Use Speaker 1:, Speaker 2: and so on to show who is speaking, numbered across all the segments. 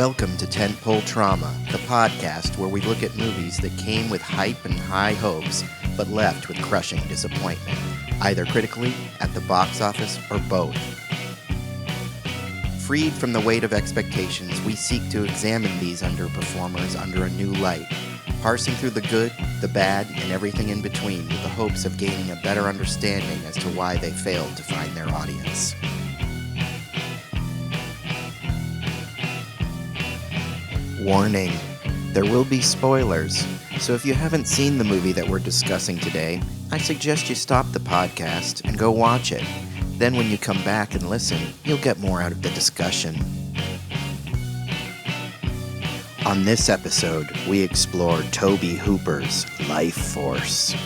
Speaker 1: Welcome to Tentpoletrauma, the podcast where we look at movies that came with hype and high hopes, but left with crushing disappointment, either critically, at the box office, or both. Freed from the weight of expectations, we seek to examine these underperformers under a new light, parsing through the good, the bad, and everything in between with the hopes of gaining a better understanding as to why they failed to find their audience. Warning, there will be spoilers, so if you haven't seen the movie that we're discussing today, I suggest you stop the podcast and go watch it. Then when you come back and listen, you'll get more out of the discussion. On this episode, we explore Tobe Hooper's Lifeforce.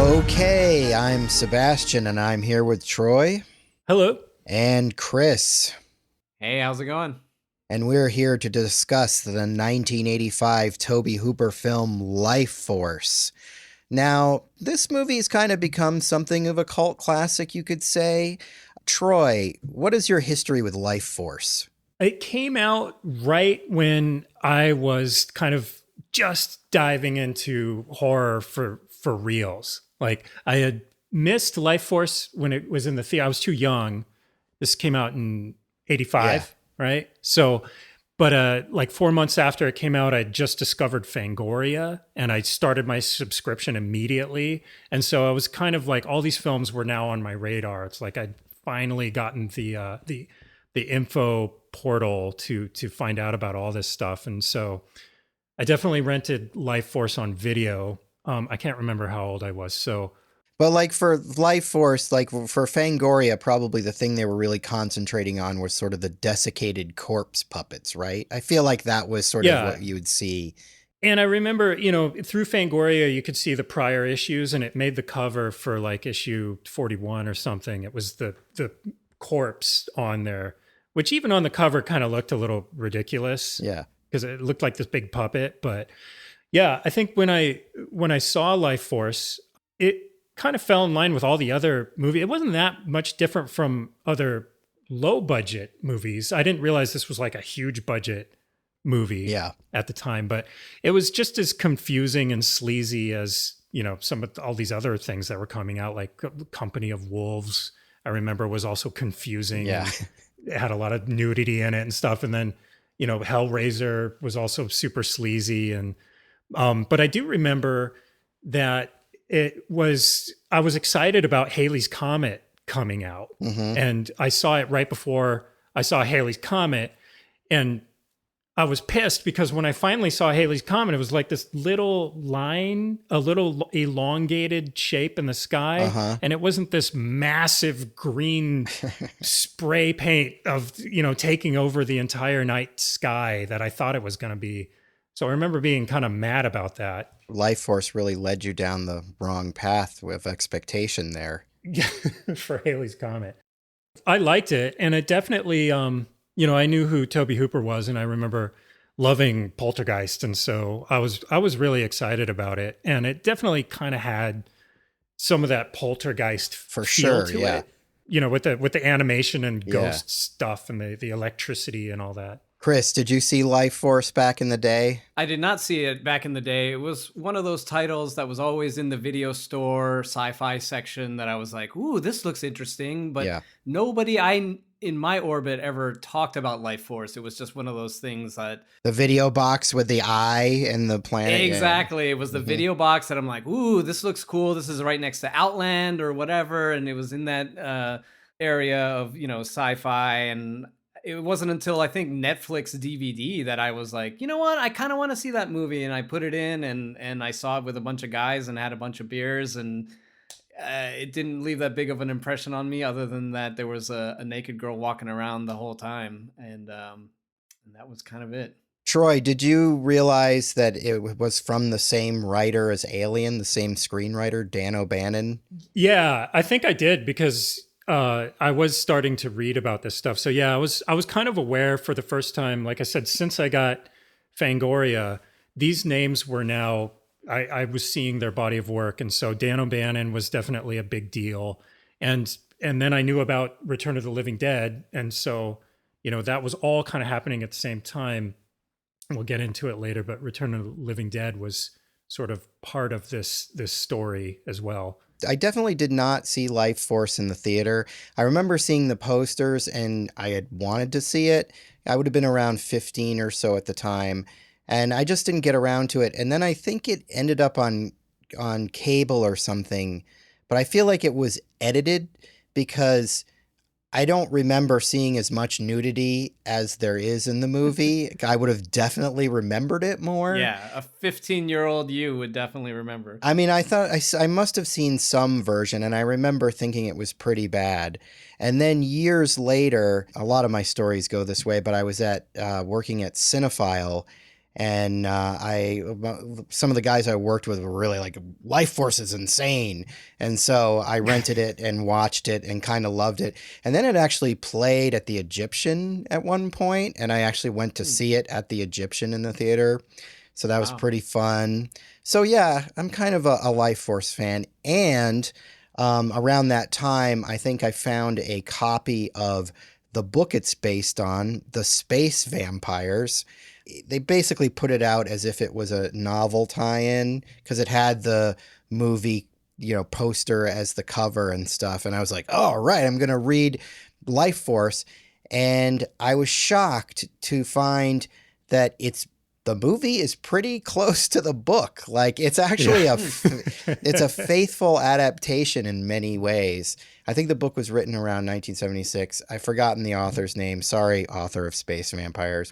Speaker 1: Okay, I'm Sebastian, and I'm here with Troy.
Speaker 2: Hello.
Speaker 1: And Chris.
Speaker 3: Hey, how's it going?
Speaker 1: And we're here to discuss the 1985 Tobe Hooper film Lifeforce. Now, this movie's kind of become something of a cult classic, you could say. Troy, what is your history with Lifeforce?
Speaker 2: It came out right when I was kind of just diving into horror for reals. Like, I had missed Lifeforce when it was in the theater. I was too young. This came out in 85, right? So, but like 4 months after it came out, I just discovered Fangoria, and I started my subscription immediately. And so I was kind of like, all these films were now on my radar. It's like I'd finally gotten the info portal to find out about all this stuff. And so I definitely rented Lifeforce on video. I can't remember how old I was. So,
Speaker 1: but like for Lifeforce, like for Fangoria, probably the thing they were really concentrating on was sort of the desiccated corpse puppets, right? I feel like that was sort of what you would see.
Speaker 2: And I remember, through Fangoria, you could see the prior issues, and it made the cover for like issue 41 or something. It was the corpse on there, which even on the cover kind of looked a little ridiculous.
Speaker 1: Yeah.
Speaker 2: Because it looked like this big puppet. But yeah, I think when I saw Lifeforce, it kind of fell in line with all the other movies. It wasn't that much different from other low budget movies. I didn't realize this was like a huge budget movie at the time, but it was just as confusing and sleazy as, some of all these other things that were coming out, like Company of Wolves, I remember was also confusing.
Speaker 1: Yeah.
Speaker 2: It had a lot of nudity in it and stuff. And then, Hellraiser was also super sleazy. And, but I do remember that I was excited about Halley's Comet coming out. Mm-hmm. And I saw it right before I saw Halley's Comet. And I was pissed because when I finally saw Halley's Comet, it was like this little line, a little elongated shape in the sky. Uh-huh. And it wasn't this massive green spray paint of, taking over the entire night sky that I thought it was going to be. So I remember being kind of mad about that.
Speaker 1: Lifeforce really led you down the wrong path with expectation there.
Speaker 2: For Halley's Comet. I liked it, and it definitely, I knew who Tobe Hooper was, and I remember loving Poltergeist, and so I was really excited about it, and it definitely kind of had some of that Poltergeist
Speaker 1: for
Speaker 2: feel
Speaker 1: sure,
Speaker 2: to
Speaker 1: yeah.
Speaker 2: it. With the animation and ghost stuff and the electricity and all that.
Speaker 1: Chris, did you see Lifeforce back in the day?
Speaker 3: I did not see it back in the day. It was one of those titles that was always in the video store sci-fi section that I was like, ooh, this looks interesting. But nobody in my orbit ever talked about Lifeforce. It was just one of those things that...
Speaker 1: The video box with the eye and the planet.
Speaker 3: Exactly. Yeah. It was the video box that I'm like, ooh, this looks cool. This is right next to Outland or whatever. And it was in that area of, sci-fi. And it wasn't until I think Netflix DVD that I was like, you know what? I kind of want to see that movie. And I put it in and I saw it with a bunch of guys and had a bunch of beers. And it didn't leave that big of an impression on me other than that there was a naked girl walking around the whole time. And that was kind of it.
Speaker 1: Troy, did you realize that it was from the same writer as Alien, the same screenwriter, Dan O'Bannon?
Speaker 2: Yeah, I think I did because I was starting to read about this stuff. So yeah, I was kind of aware for the first time. Like I said, since I got Fangoria, these names were now. I was seeing their body of work, and so Dan O'Bannon was definitely a big deal. And then I knew about Return of the Living Dead, and so that was all kind of happening at the same time. We'll get into it later, but Return of the Living Dead was sort of part of this story as well.
Speaker 1: I definitely did not see Life Force in the theater. I remember seeing the posters and I had wanted to see it. I would have been around 15 or so at the time, and I just didn't get around to it. And then I think it ended up on cable or something, but I feel like it was edited because I don't remember seeing as much nudity as there is in the movie. I would have definitely remembered it more.
Speaker 3: Yeah, a 15-year-old you would definitely remember.
Speaker 1: I mean, I thought I must have seen some version, and I remember thinking it was pretty bad. And then years later, a lot of my stories go this way, but I was working at Cinephile, and some of the guys I worked with were really like, Life Force is insane. And so I rented it and watched it and kind of loved it. And then it actually played at the Egyptian at one point, and I actually went to see it at the Egyptian in the theater. So that was pretty fun. So yeah, I'm kind of a Life Force fan. And around that time, I think I found a copy of the book it's based on, The Space Vampires. They basically put it out as if it was a novel tie-in because it had the movie, poster as the cover and stuff. And I was like, oh, right, I'm going to read Life Force. And I was shocked to find that the movie is pretty close to the book. Like, it's actually it's a faithful adaptation in many ways. I think the book was written around 1976. I've forgotten the author's name. Sorry, author of Space Vampires.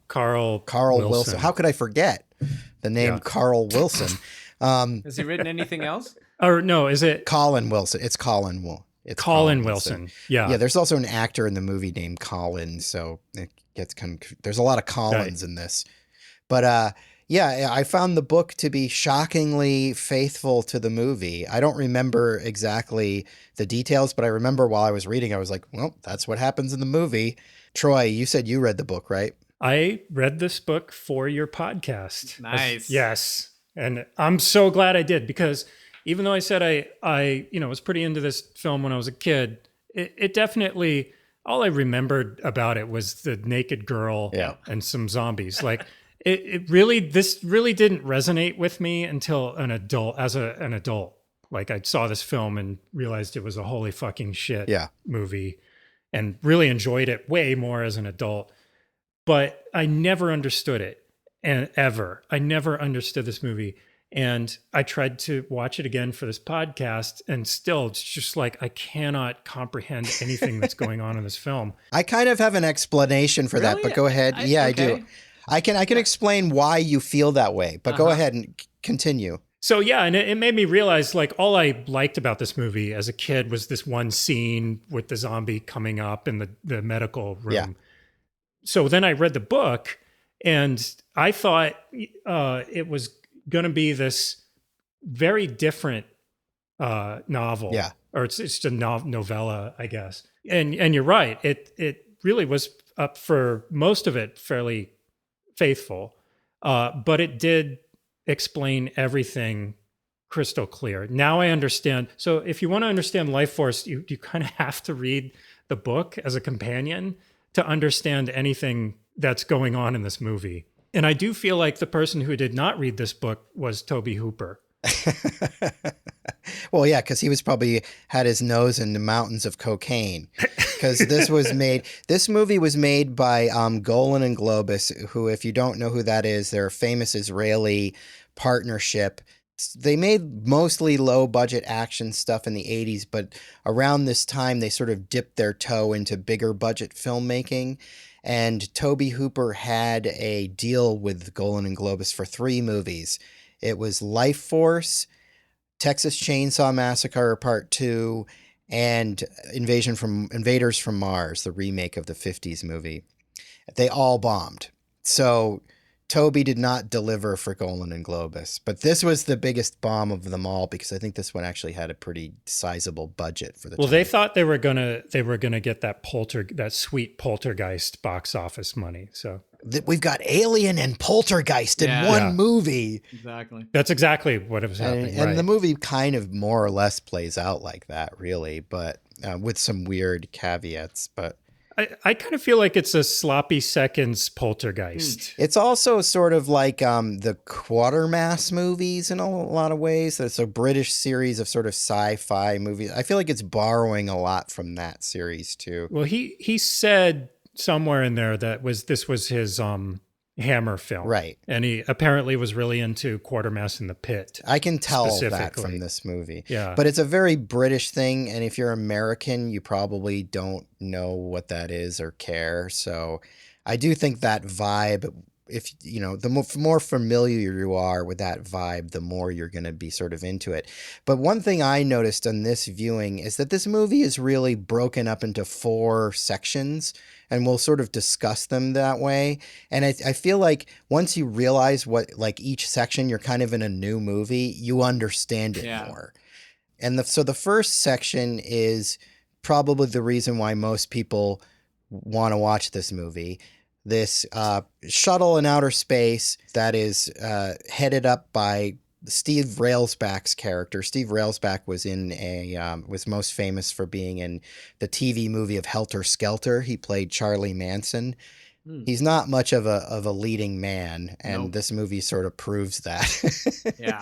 Speaker 2: Carl
Speaker 1: Wilson. How could I forget the name Carl Wilson?
Speaker 3: Has he written anything else?
Speaker 2: Or no, is it
Speaker 1: Colin Wilson? It's Colin
Speaker 2: Colin Wilson. Yeah.
Speaker 1: Yeah, there's also an actor in the movie named Colin, so it gets there's a lot of Collins in this. But yeah, I found the book to be shockingly faithful to the movie. I don't remember exactly the details, but I remember while I was reading, I was like, well, that's what happens in the movie. Troy, you said you read the book, right?
Speaker 2: I read this book for your podcast.
Speaker 3: Nice.
Speaker 2: Yes. And I'm so glad I did, because even though I said I was pretty into this film when I was a kid, it definitely, all I remembered about it was the naked girl and some zombies. Like this really didn't resonate with me until an adult. Like, I saw this film and realized it was a holy fucking shit movie, and really enjoyed it way more as an adult. But I never understood it, and I never understood this movie. And I tried to watch it again for this podcast, and still, it's just like, I cannot comprehend anything that's going on in this film.
Speaker 1: I kind of have an explanation for that, but go ahead. I do. I can explain why you feel that way, but go ahead and continue.
Speaker 2: So yeah, and it made me realize, like, all I liked about this movie as a kid was this one scene with the zombie coming up in the medical room. Yeah. So then I read the book, and I thought it was going to be this very different novel. Yeah. Or it's just a novella, I guess. And you're right. It really was, up for most of it, fairly faithful. But it did explain everything crystal clear. Now I understand. So if you want to understand Life Force, you kind of have to read the book as a companion to understand anything that's going on in this movie. And I do feel like the person who did not read this book was Tobe Hooper.
Speaker 1: Well, yeah, because he was probably had his nose in the mountains of cocaine. Because this movie was made by Golan and Globus, who, if you don't know who that is, they're a famous Israeli partnership. They made mostly low-budget action stuff in the 80s, but around this time, they sort of dipped their toe into bigger-budget filmmaking. And Tobe Hooper had a deal with Golan and Globus for 3 movies. It was Life Force, Texas Chain Saw Massacre Part 2, and Invaders from Mars, the remake of the 50s movie. They all bombed. So Toby did not deliver for Golan and Globus, but this was the biggest bomb of them all because I think this one actually had a pretty sizable budget for the
Speaker 2: Well,
Speaker 1: time.
Speaker 2: they thought they were gonna get that sweet Poltergeist box office money. So
Speaker 1: We've got Alien and Poltergeist in one movie.
Speaker 3: Exactly.
Speaker 2: that's exactly what was happening.
Speaker 1: And
Speaker 2: right.
Speaker 1: the movie kind of more or less plays out like that, really, but with some weird caveats. But
Speaker 2: I kind of feel like it's a sloppy seconds Poltergeist.
Speaker 1: it's also sort of like the Quatermass movies in a lot of ways. It's a British series of sort of sci-fi movies. I feel like it's borrowing a lot from that series too.
Speaker 2: Well, he said somewhere in there that this was his Hammer film,
Speaker 1: Right?
Speaker 2: And he apparently was really into Quatermass in the Pit.
Speaker 1: I can tell that
Speaker 2: specifically.
Speaker 1: from this movie.
Speaker 2: Yeah.
Speaker 1: But it's a very British thing, and if you're American, you probably don't know what that is or care. So I do think that vibe, if you know, the more familiar you are with that vibe, the more you're going to be sort of into it. But one thing I noticed on this viewing is that this movie is really broken up into 4 sections, and we'll sort of discuss them that way. And I feel like once you realize what, like, each section, you're kind of in a new movie, you understand it more. And so the first section is probably the reason why most people want to watch this movie. This shuttle in outer space that is headed up by Steve Railsback's character. Steve Railsback was was most famous for being in the TV movie of Helter Skelter. He played Charlie Manson. He's not much of a leading man, and this movie sort of proves that.
Speaker 3: Yeah.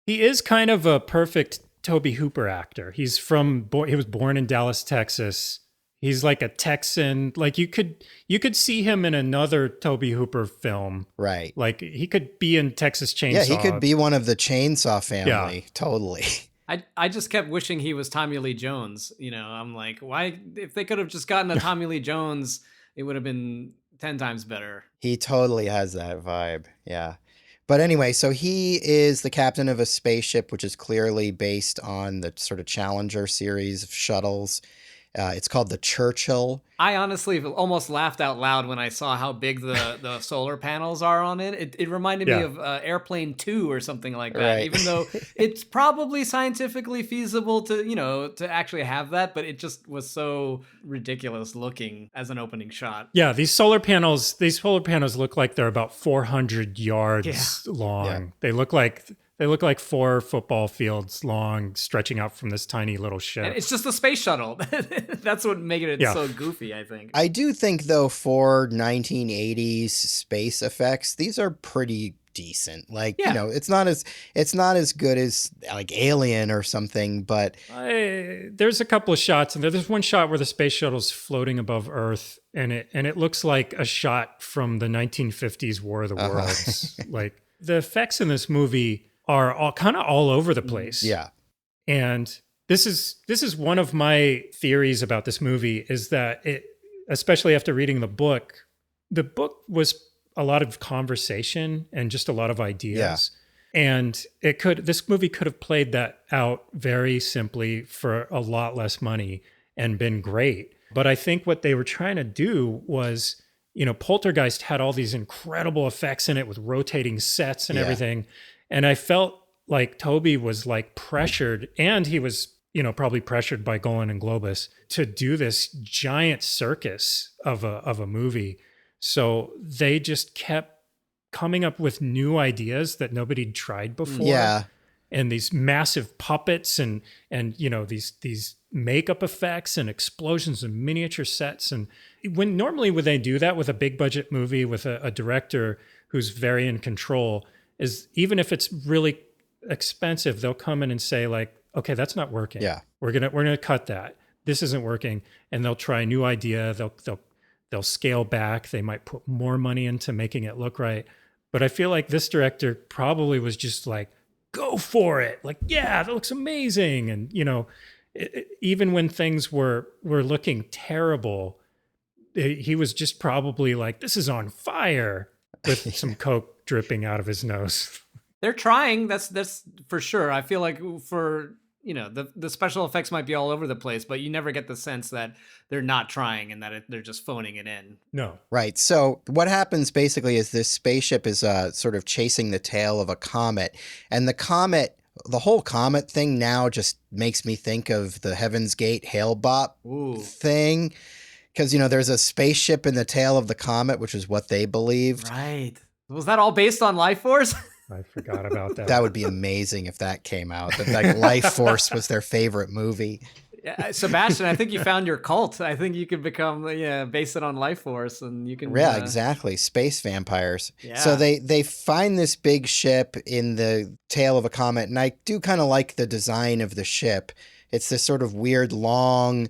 Speaker 2: He is kind of a perfect Tobe Hooper actor. He was born in Dallas, Texas. He's like a Texan. Like you could see him in another Tobe Hooper film.
Speaker 1: Right.
Speaker 2: Like he could be in Texas Chain Saw.
Speaker 1: Yeah, he could be one of the Chainsaw family. Yeah. Totally.
Speaker 3: I just kept wishing he was Tommy Lee Jones. You know, I'm like, why? If they could have just gotten a Tommy Lee Jones, it would have been 10 times better.
Speaker 1: He totally has that vibe. Yeah. But anyway, so he is the captain of a spaceship, which is clearly based on the sort of Challenger series of shuttles. It's called the Churchill.
Speaker 3: I honestly almost laughed out loud when I saw how big the solar panels are on it. It reminded me of Airplane 2 or something like that, right. Even though it's probably scientifically feasible to actually have that, but it just was so ridiculous looking as an opening shot.
Speaker 2: Yeah, these solar panels look like they're about 400 yards long. Yeah. They look like 4 football fields long, stretching out from this tiny little ship.
Speaker 3: And it's just a space shuttle. That's what made it so goofy, I think.
Speaker 1: I do think, though, for 1980s space effects, these are pretty decent. Like, you know, it's not as good as like Alien or something, but
Speaker 2: there's a couple of shots, and there's one shot where the space shuttle's floating above Earth, and it looks like a shot from the 1950s War of the Worlds. Like the effects in this movie are all over the place.
Speaker 1: Yeah.
Speaker 2: And this is one of my theories about this movie is that especially after reading the book was a lot of conversation and just a lot of ideas. Yeah. And this movie could have played that out very simply for a lot less money and been great. But I think what they were trying to do was, Poltergeist had all these incredible effects in it with rotating sets and everything. And I felt like Tobe was like pressured, and he was, probably pressured by Golan and Globus to do this giant circus of a movie. So they just kept coming up with new ideas that nobody'd tried before.
Speaker 1: Yeah.
Speaker 2: And these massive puppets and these makeup effects and explosions and miniature sets. And when they do that with a big budget movie with a director who's very in control, is even if it's really expensive, they'll come in and say like, okay, that's not working.
Speaker 1: Yeah.
Speaker 2: We're gonna cut that. This isn't working. And they'll try a new idea. They'll scale back. They might put more money into making it look right. But I feel like this director probably was just like, go for it. Like, yeah, that looks amazing. And, even when things were looking terrible, he was just probably like, this is on fire, with some Coke dripping out of his nose.
Speaker 3: They're trying. That's for sure. I feel like for the special effects might be all over the place, but you never get the sense that they're not trying and that they're just phoning it in.
Speaker 2: No.
Speaker 1: Right. So what happens basically is this spaceship is sort of chasing the tail of a comet, and the whole comet thing now just makes me think of the Heaven's Gate Hail Bop thing. Because, there's a spaceship in the tail of the comet, which is what they believed.
Speaker 3: Right. Was that all based on Lifeforce?
Speaker 2: I forgot about that.
Speaker 1: That would be amazing if that came out. That like Lifeforce was their favorite movie.
Speaker 3: Yeah, Sebastian, I think you found your cult. I think you could become base it on Lifeforce, and you can.
Speaker 1: Yeah, exactly. Space vampires.
Speaker 3: Yeah.
Speaker 1: So they find this big ship in the tail of a comet, and I do kind of like the design of the ship. It's this sort of weird long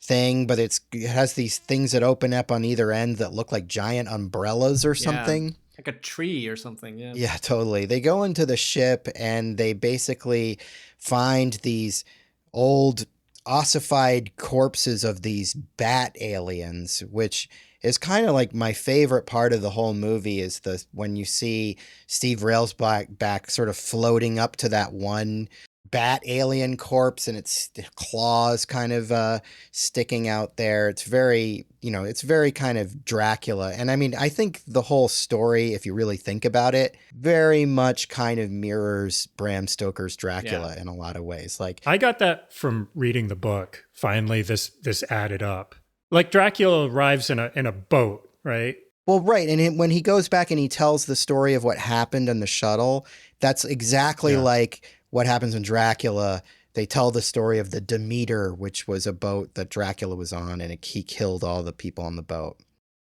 Speaker 1: thing, but it has these things that open up on either end that look like giant umbrellas or something.
Speaker 3: Like a tree or something. Yeah.
Speaker 1: Yeah, totally. They go into the ship and they basically find these old ossified corpses of these bat aliens, which is kind of like my favorite part of the whole movie is when you see Steve Railsback back sort of floating up to that one bat alien corpse and its claws kind of sticking out there. It's very, it's very kind of Dracula. And I mean, I think the whole story, if you really think about it, very much kind of mirrors Bram Stoker's Dracula in a lot of ways. Like
Speaker 2: I got that from reading the book. Finally, this added up. Like Dracula arrives in a boat, right?
Speaker 1: Well, right. And when he goes back and he tells the story of what happened on the shuttle, that's exactly like what happens in Dracula. They tell the story of the Demeter, which was a boat that Dracula was on, and he killed all the people on the boat.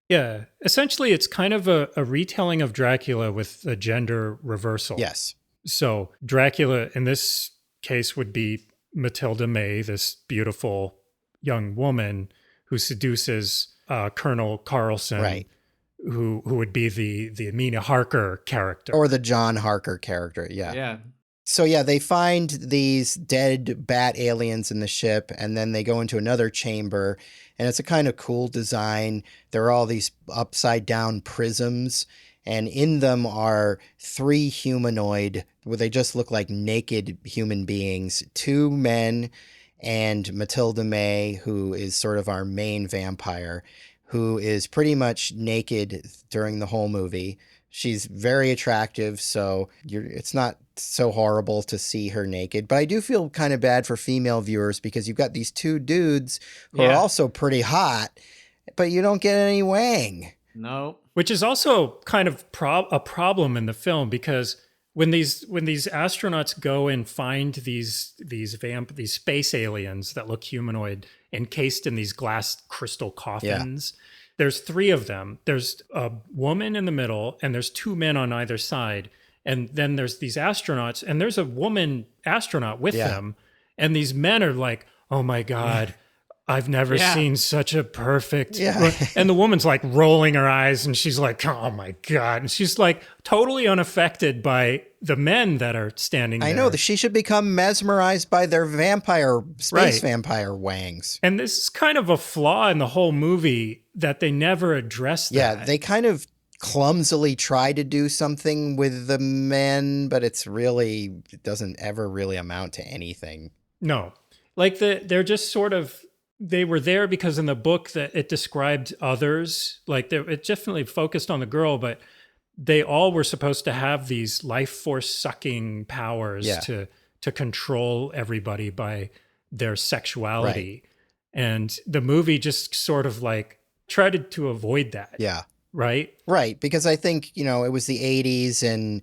Speaker 2: Yeah. Essentially, it's kind of a retelling of Dracula with a gender reversal.
Speaker 1: Yes.
Speaker 2: So Dracula, in this case, would be Matilda May, this beautiful young woman who seduces Colonel Carlson,
Speaker 1: right?
Speaker 2: Who would be the Amina Harker character.
Speaker 1: Or the John Harker character, yeah.
Speaker 3: Yeah.
Speaker 1: So yeah, they find these dead bat aliens in the ship, and then they go into another chamber, and it's a kind of cool design. There are all these upside down prisms, and in them are 3 humanoid, where they just look like naked human beings, 2 men, and Matilda May, who is sort of our main vampire, who is pretty much naked during the whole movie. She's very attractive, so it's not so horrible to see her naked. But I do feel kind of bad for female viewers because you've got these 2 dudes who are also pretty hot, but you don't get any wang.
Speaker 3: No.
Speaker 2: Which is also kind of a problem in the film because when these astronauts go and find these space aliens that look humanoid encased in these glass crystal coffins. Yeah. There's 3 of them. There's a woman in the middle, and there's 2 men on either side. And then there's these astronauts, and there's a woman astronaut with them. And these men are like, oh my God, I've never seen such a perfect... And the woman's like rolling her eyes, and she's like, oh my God. And she's like totally unaffected by the men that are standing there.
Speaker 1: I know that she should become mesmerized by their space vampire wangs.
Speaker 2: And this is kind of a flaw in the whole movie that they never address that.
Speaker 1: Yeah, they kind of clumsily try to do something with the men, but it doesn't ever really amount to anything.
Speaker 2: No. Like they're just sort of, they were there because in the book that it described others, like it definitely focused on the girl, but they all were supposed to have these life force sucking powers to control everybody by their sexuality. Right. And the movie just sort of like tried to avoid that.
Speaker 1: Yeah.
Speaker 2: Right?
Speaker 1: Right. Because I think, it was the 80s and,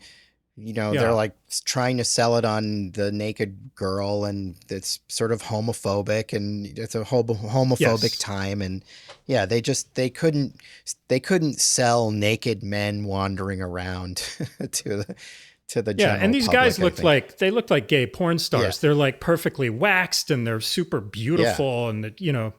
Speaker 1: they're like trying to sell it on the naked girl and it's sort of homophobic and it's a homophobic time. And they couldn't sell naked men wandering around to the general
Speaker 2: and these
Speaker 1: public,
Speaker 2: guys look like gay porn stars. Yeah. They're like perfectly waxed and they're super beautiful. Yeah.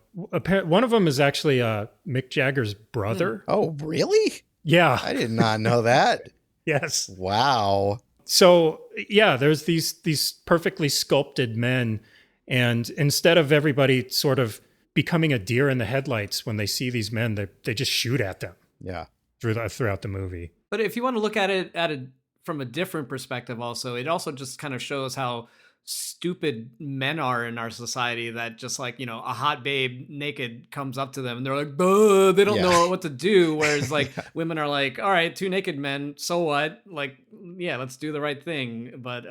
Speaker 2: And one of them is actually Mick Jagger's brother.
Speaker 1: Oh, really?
Speaker 2: Yeah.
Speaker 1: I did not know that.
Speaker 2: Yes.
Speaker 1: Wow. So
Speaker 2: there's these perfectly sculpted men, and instead of everybody sort of becoming a deer in the headlights when they see these men, they just shoot at them.
Speaker 1: Yeah.
Speaker 2: Throughout the movie.
Speaker 3: But if you want to look at it from a different perspective, also, it also just kind of shows how stupid men are in our society, that just like, a hot babe naked comes up to them and they're like, "Buh," they don't
Speaker 1: Yeah.
Speaker 3: know what to do. Whereas like
Speaker 1: Yeah.
Speaker 3: women are like, all right, two naked men, so what? Like, yeah, let's do the right thing. But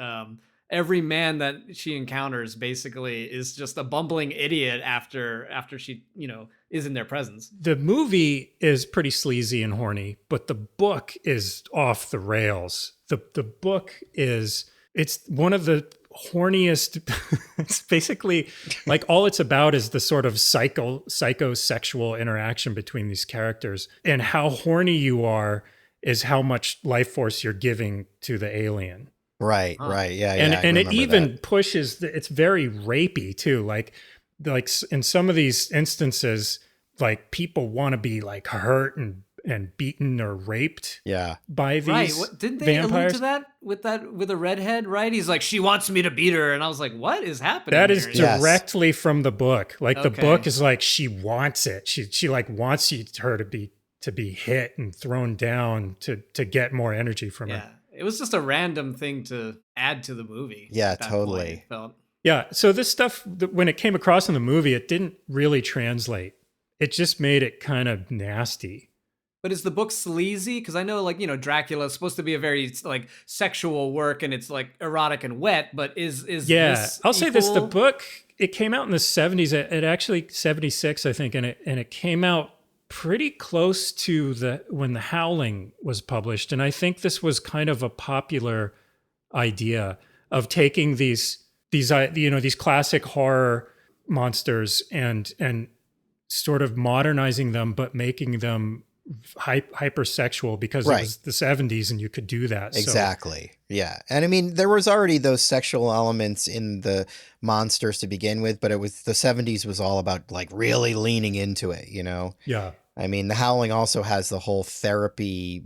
Speaker 3: every man that she encounters basically is just a bumbling idiot after she, is in their presence.
Speaker 2: The movie is pretty sleazy and horny, but the book is off the rails. The book it's one of the horniest. It's basically like all it's about is the sort of psychosexual interaction between these characters, and how horny you are is how much life force you're giving to the alien.
Speaker 1: Right.
Speaker 3: Huh.
Speaker 1: Right. Yeah.
Speaker 2: And
Speaker 1: yeah, I
Speaker 2: and it
Speaker 1: remember
Speaker 2: even
Speaker 1: that.
Speaker 2: pushes it's very rapey too, like in some of these instances, like people want to be like hurt and beaten or raped
Speaker 1: Yeah.
Speaker 2: by
Speaker 3: Right.
Speaker 2: these
Speaker 3: What, didn't they allude
Speaker 2: vampires.
Speaker 3: to that with a redhead, right? He's like, she wants me to beat her. And I was like, what is happening?
Speaker 2: That is
Speaker 3: here?
Speaker 1: Yes.
Speaker 2: directly from the book. Like the
Speaker 3: Okay.
Speaker 2: book is like she wants it. She like wants her to be hit and thrown down to get more energy from her.
Speaker 3: Yeah. It was just a random thing to add to the movie.
Speaker 1: Yeah,
Speaker 3: at that
Speaker 1: totally.
Speaker 3: point, it felt.
Speaker 2: Yeah. So this stuff, when it came across in the movie, it didn't really translate. It just made it kind of nasty.
Speaker 3: But is the book sleazy? Because I know, like, Dracula is supposed to be a very like sexual work, and it's like erotic and wet. But is
Speaker 2: Yeah,
Speaker 3: this
Speaker 2: I'll say this: the
Speaker 3: equal?
Speaker 2: book, it came out in the 70s. It actually 76, I think, and it came out pretty close to when The Howling was published. And I think this was kind of a popular idea of taking these classic horror monsters and sort of modernizing them, but making them hypersexual because
Speaker 1: Right.
Speaker 2: it was the 70s and you could do that. So-
Speaker 1: Exactly. Yeah. And I mean, there was already those sexual elements in the monsters to begin with, but it was the 70s was all about like really leaning into it,
Speaker 2: yeah.
Speaker 1: I mean, The Howling also has the whole therapy,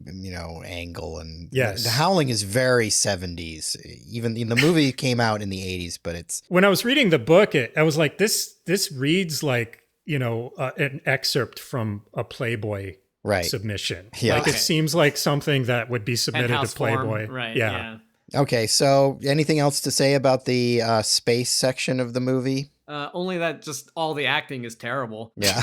Speaker 1: angle, and
Speaker 2: Yes.
Speaker 1: The Howling is very 70s. Even the movie came out in the 80s, but it's
Speaker 2: When I was reading the book, I was like, this reads like, an excerpt from a Playboy
Speaker 1: right.
Speaker 2: submission.
Speaker 1: Yeah.
Speaker 2: Like
Speaker 3: Okay.
Speaker 2: it seems like something that would be submitted
Speaker 3: Penthouse
Speaker 2: to Playboy.
Speaker 3: form, right?
Speaker 2: Yeah.
Speaker 1: Okay, so anything else to say about the space section of the movie?
Speaker 3: Only that just all the acting is terrible.
Speaker 1: Yeah.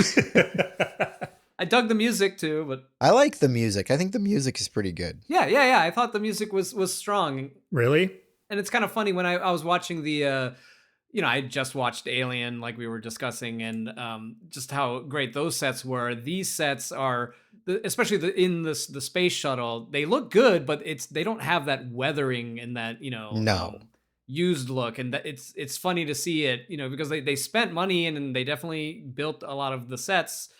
Speaker 3: I dug the music too, but
Speaker 1: I like the music. I think the music is pretty good.
Speaker 3: yeah. I thought the music was strong.
Speaker 2: Really?
Speaker 3: And it's kind of funny when I was watching the I just watched Alien, like we were discussing, and just how great those sets were. These sets are, especially in the space shuttle, they look good, but they don't have that weathering and that
Speaker 1: No.
Speaker 3: used look, and it's funny to see it, because they spent money and they definitely built a lot of the sets.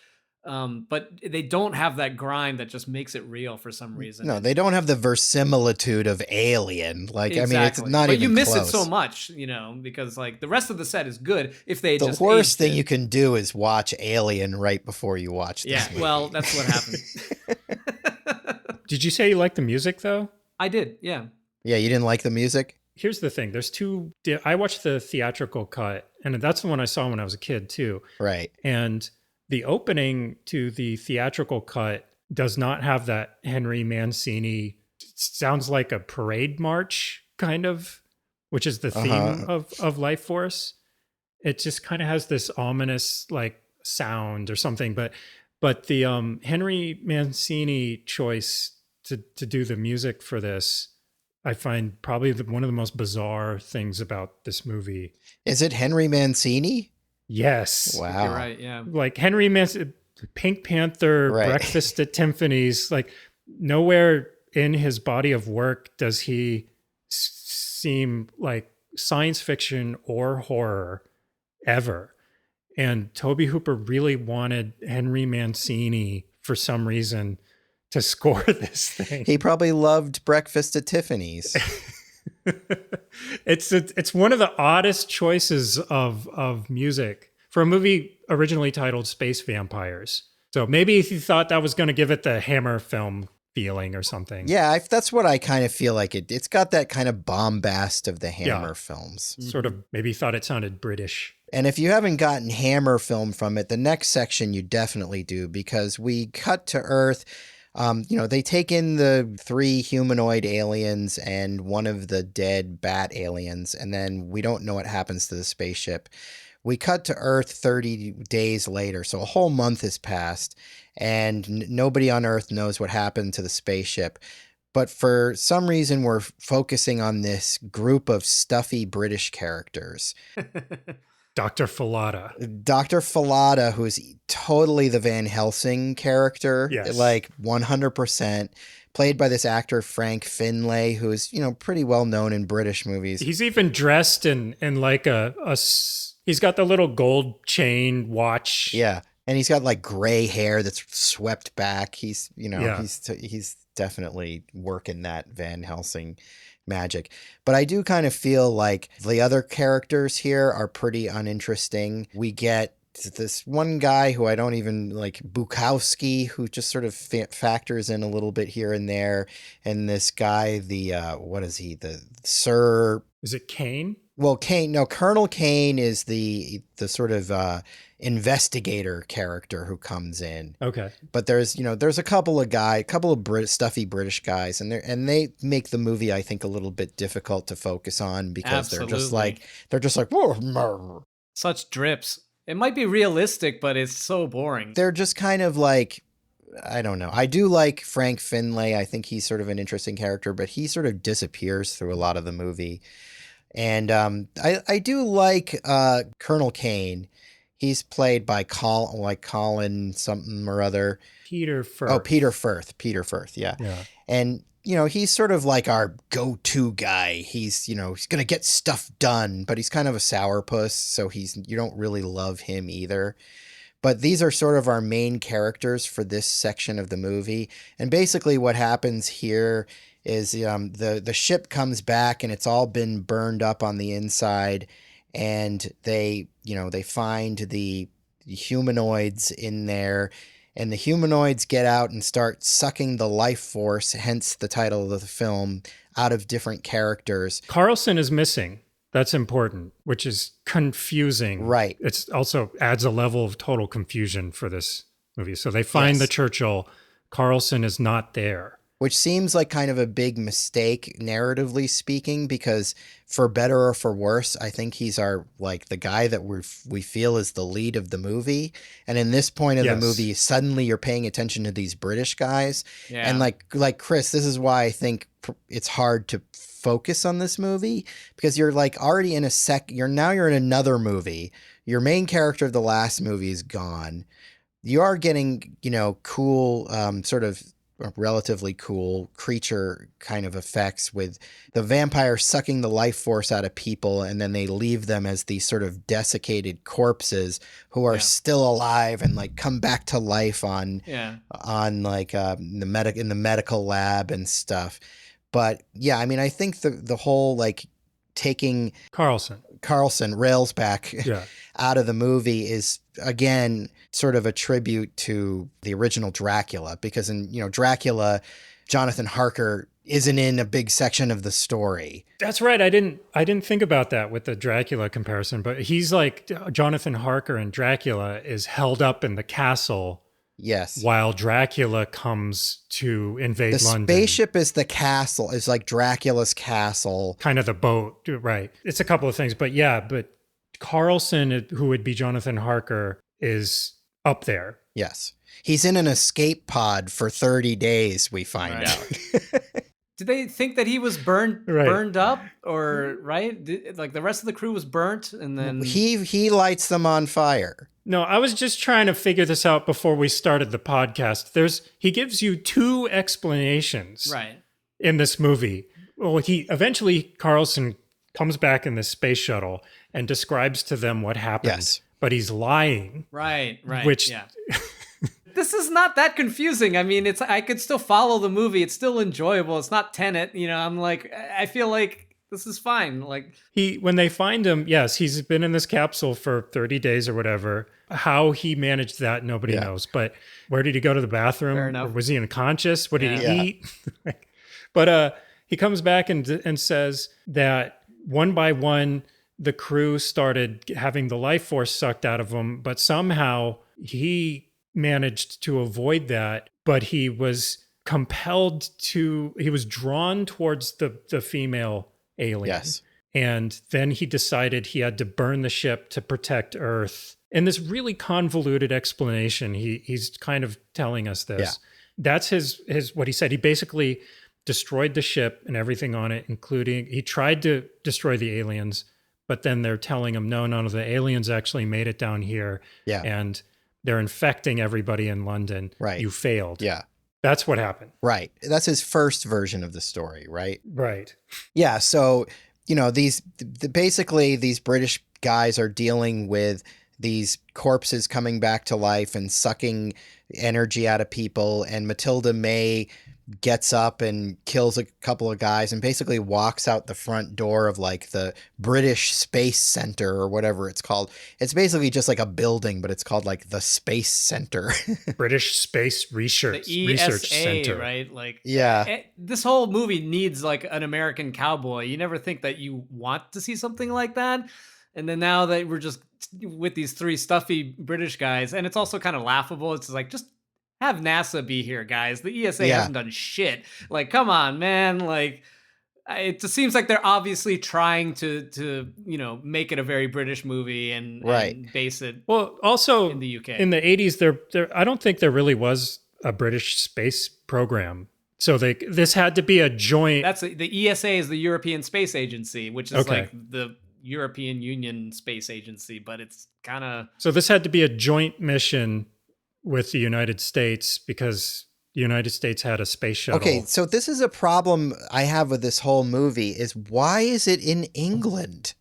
Speaker 3: But they don't have that grind that just makes it real for some reason.
Speaker 1: No, they don't have the verisimilitude of Alien. Like, I mean, it's
Speaker 3: Exactly.
Speaker 1: not
Speaker 3: but
Speaker 1: even
Speaker 3: you miss
Speaker 1: close.
Speaker 3: it so much, because like the rest of the set is good if they
Speaker 1: The
Speaker 3: just
Speaker 1: worst
Speaker 3: aged
Speaker 1: thing
Speaker 3: it.
Speaker 1: you can do is watch Alien right before you watch this
Speaker 3: Yeah,
Speaker 1: movie.
Speaker 3: well, that's what happened.
Speaker 2: Did you say you like the music though?
Speaker 3: I did, yeah.
Speaker 1: Yeah, you didn't like the music?
Speaker 2: Here's the thing. There's two. I watched the theatrical cut, and that's the one I saw when I was a kid too.
Speaker 1: Right.
Speaker 2: And the opening to the theatrical cut does not have that Henry Mancini. It sounds like a parade march, kind of, which is the theme of Life Force. It just kind of has this ominous like sound or something. But the Henry Mancini choice to do the music for this, I find probably one of the most bizarre things about this movie.
Speaker 1: Is it Henry Mancini?
Speaker 2: Yes.
Speaker 1: Wow.
Speaker 3: You're right, yeah.
Speaker 2: Like Henry Mancini, Pink Panther,
Speaker 1: Right.
Speaker 2: Breakfast at Tiffany's, like nowhere in his body of work does he seem like science fiction or horror ever. And Tobe Hooper really wanted Henry Mancini for some reason to score this thing.
Speaker 1: He probably loved Breakfast at Tiffany's.
Speaker 2: It's one of the oddest choices of music for a movie originally titled Space Vampires. So maybe he thought that was going to give it the Hammer film feeling or something.
Speaker 1: Yeah, that's what I kind of feel like. It's got that kind of bombast of the Hammer films.
Speaker 2: Sort of maybe thought it sounded British.
Speaker 1: And if you haven't gotten Hammer film from it, the next section you definitely do, because we cut to Earth. They take in the 3 humanoid aliens and one of the dead bat aliens, and then we don't know what happens to the spaceship. We cut to Earth 30 days later, so a whole month has passed, and nobody on Earth knows what happened to the spaceship. But for some reason, we're focusing on this group of stuffy British characters.
Speaker 2: Dr. Falada.
Speaker 1: Dr. Falada, who's totally the Van Helsing character,
Speaker 2: Yes.
Speaker 1: like 100%, played by this actor Frank Finlay, who's, pretty well known in British movies.
Speaker 2: He's even dressed in like he's got the little gold chain watch.
Speaker 1: Yeah. And he's got like gray hair that's swept back. He's, he's definitely working that Van Helsing magic. But I do kind of feel like the other characters here are pretty uninteresting. We get this one guy who I don't even like, Bukowski, who just sort of factors in a little bit here and there. And this guy, what is he? The Sir...
Speaker 2: Is it Kane?
Speaker 1: Well, Kane, no, Colonel Kane is the sort of investigator character who comes in.
Speaker 2: Okay.
Speaker 1: But there's a couple of stuffy British guys, and they make the movie, I think, a little bit difficult to focus on because they're just like whoa.
Speaker 3: Such drips. It might be realistic, but it's so boring.
Speaker 1: They're just kind of like, I don't know. I do like Frank Finlay. I think he's sort of an interesting character, but he sort of disappears through a lot of the movie. And I do like Colonel Kane. He's played by Colin something or other.
Speaker 2: Peter Firth.
Speaker 1: Oh, Peter Firth, yeah. And, he's sort of like our go-to guy. He's going to get stuff done, but he's kind of a sourpuss, so you don't really love him either. But these are sort of our main characters for this section of the movie. And basically what happens here is the ship comes back and it's all been burned up on the inside, and they find the humanoids in there, and the humanoids get out and start sucking the life force, hence the title of the film, out of different characters.
Speaker 2: Carlson is missing. That's important, which is confusing.
Speaker 1: Right.
Speaker 2: It's also adds a level of total confusion for this movie. So they find the Churchill. Carlson is not there.
Speaker 1: Which seems like kind of a big mistake, narratively speaking, because for better or for worse, I think he's the guy that we feel is the lead of the movie. And in this point of the movie, suddenly you're paying attention to these British guys. Yeah. And like Chris, this is why I think it's hard to focus on this movie, because you're like already in you're in another movie. Your main character of the last movie is gone. You are getting, cool, sort of relatively cool creature kind of effects with the vampire sucking the life force out of people, and then they leave them as these sort of desiccated corpses who are still alive and like come back to life in the medical lab and stuff. But yeah, I mean, I think the whole like taking Carlson rails back out of the movie is again sort of a tribute to the original Dracula, because in Dracula, Jonathan Harker isn't in a big section of the story.
Speaker 2: That's right. I didn't think about that with the Dracula comparison, but he's like Jonathan Harker in Dracula is held up in the castle.
Speaker 1: Yes.
Speaker 2: While Dracula comes to invade London.
Speaker 1: The spaceship is the castle, is like Dracula's castle.
Speaker 2: Kind of the boat, right. It's a couple of things, but Carlson, who would be Jonathan Harker, is up there.
Speaker 1: Yes. He's in an escape pod for 30 days, we find out.
Speaker 3: Did they think that he was burned up, or like the rest of the crew was burnt, and then
Speaker 1: he lights them on fire?
Speaker 2: No, I was just trying to figure this out before we started the podcast. He gives you 2 explanations in this movie. Well, Carlson comes back in this space shuttle and describes to them what happened. Yes. But he's lying. Right. Which
Speaker 3: this is not that confusing. I mean, I could still follow the movie. It's still enjoyable. It's not Tenet. I'm like, I feel like this is fine. Like
Speaker 2: when they find him, yes, he's been in this capsule for 30 days or whatever. How he managed that, nobody knows. But where did he go to the bathroom? Fair enough. Or was he unconscious? What did he eat? But he comes back and says that one by one, the crew started having the life force sucked out of them, but somehow he managed to avoid that, but he was he was drawn towards the female alien.
Speaker 1: Yes.
Speaker 2: And then he decided he had to burn the ship to protect Earth. And this really convoluted explanation, he's kind of telling us this.
Speaker 1: Yeah.
Speaker 2: That's his what he said. He basically destroyed the ship and everything on it, including he tried to destroy the aliens, but then they're telling him, no, the aliens actually made it down here.
Speaker 1: Yeah.
Speaker 2: And they're infecting everybody in London.
Speaker 1: Right.
Speaker 2: You failed.
Speaker 1: Yeah.
Speaker 2: That's what happened.
Speaker 1: Right. That's his first version of the story, right?
Speaker 2: Right.
Speaker 1: Yeah. So, basically these British guys are dealing with these corpses coming back to life and sucking energy out of people. And Matilda May gets up and kills a couple of guys and basically walks out the front door of like the British Space Center or whatever it's called. It's basically just like a building, but it's called like the Space Center.
Speaker 2: British Space Research,
Speaker 3: the ESA,
Speaker 2: Research Center.
Speaker 3: Right? Like,
Speaker 1: yeah.
Speaker 3: This whole movie needs like an American cowboy. You never think that you want to see something like that. And then now that we're just with these three stuffy British guys, and it's also kind of laughable. It's like, just have NASA be here, guys. The ESA hasn't done shit. Like, come on, man. Like, it just seems like they're obviously trying to make it a very British movie and base it.
Speaker 2: Well, also
Speaker 3: in the UK
Speaker 2: in the 80s, there I don't think there really was a British space program. So this had to be a joint.
Speaker 3: That's the ESA is the European Space Agency, which is like the European Union Space Agency, but it's kind of.
Speaker 2: So this had to be a joint mission with the United States because the United States had a space shuttle.
Speaker 1: Okay, so this is a problem I have with this whole movie is why is it in England?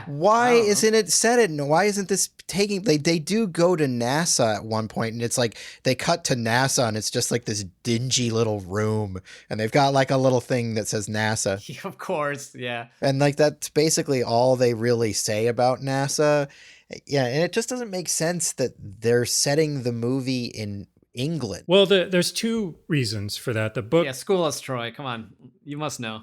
Speaker 3: Why
Speaker 1: isn't it set in? Why isn't this taking? They do go to NASA at one point, and it's like they cut to NASA, and it's just like this dingy little room, and they've got like a little thing that says NASA.
Speaker 3: Yeah, of course, yeah.
Speaker 1: And like that's basically all they really say about NASA. Yeah, and it just doesn't make sense that they're setting the movie in England.
Speaker 2: Well, there's two reasons for that. The book.
Speaker 3: Yeah, school us, Troy. Come on, you must know.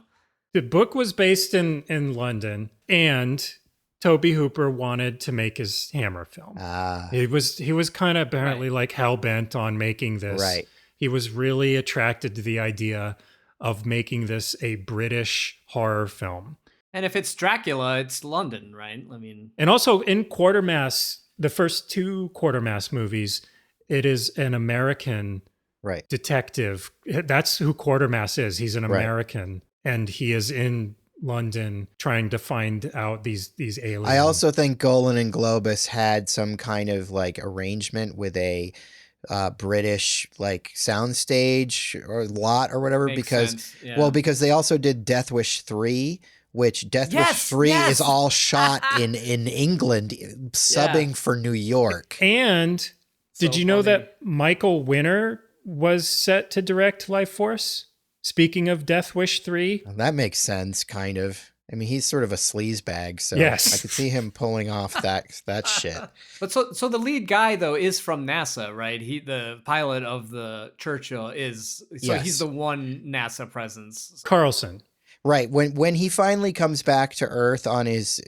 Speaker 2: The book was based in London, and Tobe Hooper wanted to make his Hammer film. He was kind of apparently like hell-bent on making this.
Speaker 1: Right.
Speaker 2: He was really attracted to the idea of making this a British horror film.
Speaker 3: And if it's Dracula, it's London, right? I mean,
Speaker 2: and also in Quatermass, the first two Quatermass movies, it is an American detective. That's who Quatermass is. He's an American. And he is in London trying to find out these aliens.
Speaker 1: I also think Golan and Globus had some kind of like arrangement with a British like soundstage or lot or whatever.
Speaker 3: Makes
Speaker 1: because
Speaker 3: sense. Yeah.
Speaker 1: because they also did Death Wish 3, which Death Wish 3 is all shot in England, subbing for New York.
Speaker 2: And did you know that Michael Winner was set to direct Lifeforce? Speaking of Death Wish 3.
Speaker 1: That makes sense, kind of. I mean, he's sort of a sleazebag, so
Speaker 2: yes.
Speaker 1: I could see him pulling off that shit.
Speaker 3: But so the lead guy though is from NASA, right? The pilot of the Churchill is he's the one NASA presence.
Speaker 2: Carlson.
Speaker 1: Right. When he finally comes back to Earth on his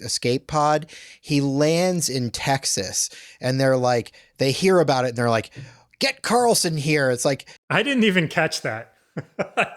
Speaker 1: escape pod, he lands in Texas, and they hear about it and they're like, "Get Carlson here." It's like,
Speaker 2: I didn't even catch that.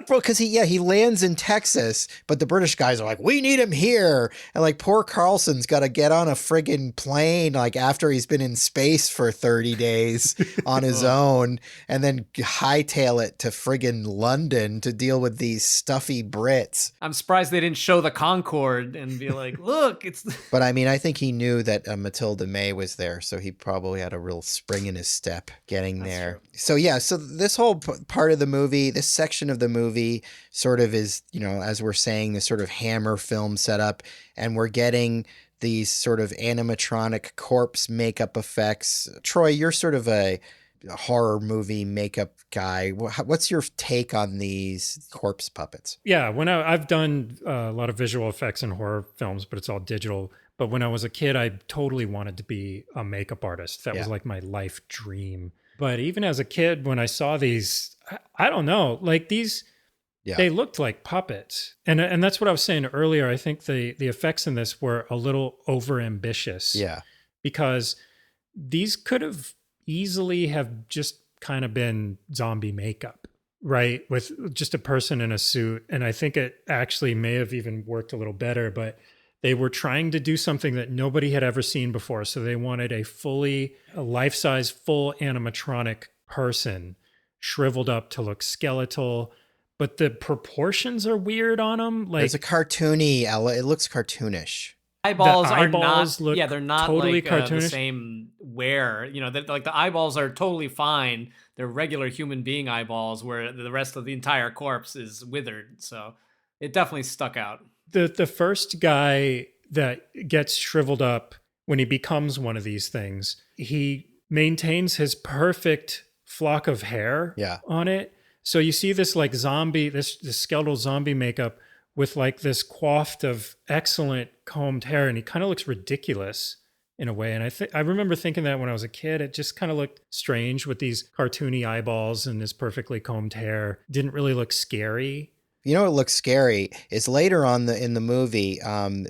Speaker 1: Well, because he lands in Texas, but the British guys are like, we need him here. And like poor Carlson's got to get on a friggin' plane like after he's been in space for 30 days on his own and then hightail it to friggin' London to deal with these stuffy Brits.
Speaker 3: I'm surprised they didn't show the Concorde and be like, look, it's...
Speaker 1: But I mean, I think he knew that Matilda May was there, so he probably had a real spring in his step getting there.
Speaker 3: True.
Speaker 1: So yeah, so this whole part of the movie, this section of the movie sort of is, as we're saying, this sort of Hammer film setup, and we're getting these sort of animatronic corpse makeup effects. Troy, you're sort of a horror movie makeup guy. What's your take on these corpse puppets?
Speaker 2: Yeah, I've done a lot of visual effects in horror films, but it's all digital. But when I was a kid, I totally wanted to be a makeup artist. That was like my life dream. But even as a kid, when I saw these, I don't know, like these, they looked like puppets. And that's what I was saying earlier. I think the effects in this were a little over ambitious.
Speaker 1: Yeah.
Speaker 2: Because these could have easily have just kind of been zombie makeup, right? With just a person in a suit. And I think it actually may have even worked a little better, but they were trying to do something that nobody had ever seen before. So they wanted a life-size, full animatronic person shriveled up to look skeletal, but the proportions are weird on them. Like,
Speaker 1: There's a cartoony, it looks cartoonish.
Speaker 3: Eyeballs
Speaker 2: the
Speaker 3: are
Speaker 2: eyeballs
Speaker 3: not.
Speaker 2: look
Speaker 3: Yeah, they're not
Speaker 2: totally
Speaker 3: like the
Speaker 2: cartoonish.
Speaker 3: same wear. You know, like the eyeballs are totally fine. They're regular human being eyeballs, where the rest of the entire corpse is withered. So it definitely stuck out.
Speaker 2: The first guy that gets shriveled up when he becomes one of these things, he maintains his perfect flock of hair
Speaker 1: Yeah.
Speaker 2: on it. So you see this like zombie, this skeletal zombie makeup with like this coiffed of excellent combed hair, and he kind of looks ridiculous in a way. And I remember thinking that when I was a kid, it just kind of looked strange with these cartoony eyeballs and his perfectly combed hair. Didn't really look scary.
Speaker 1: You know what looks scary is later on in the movie,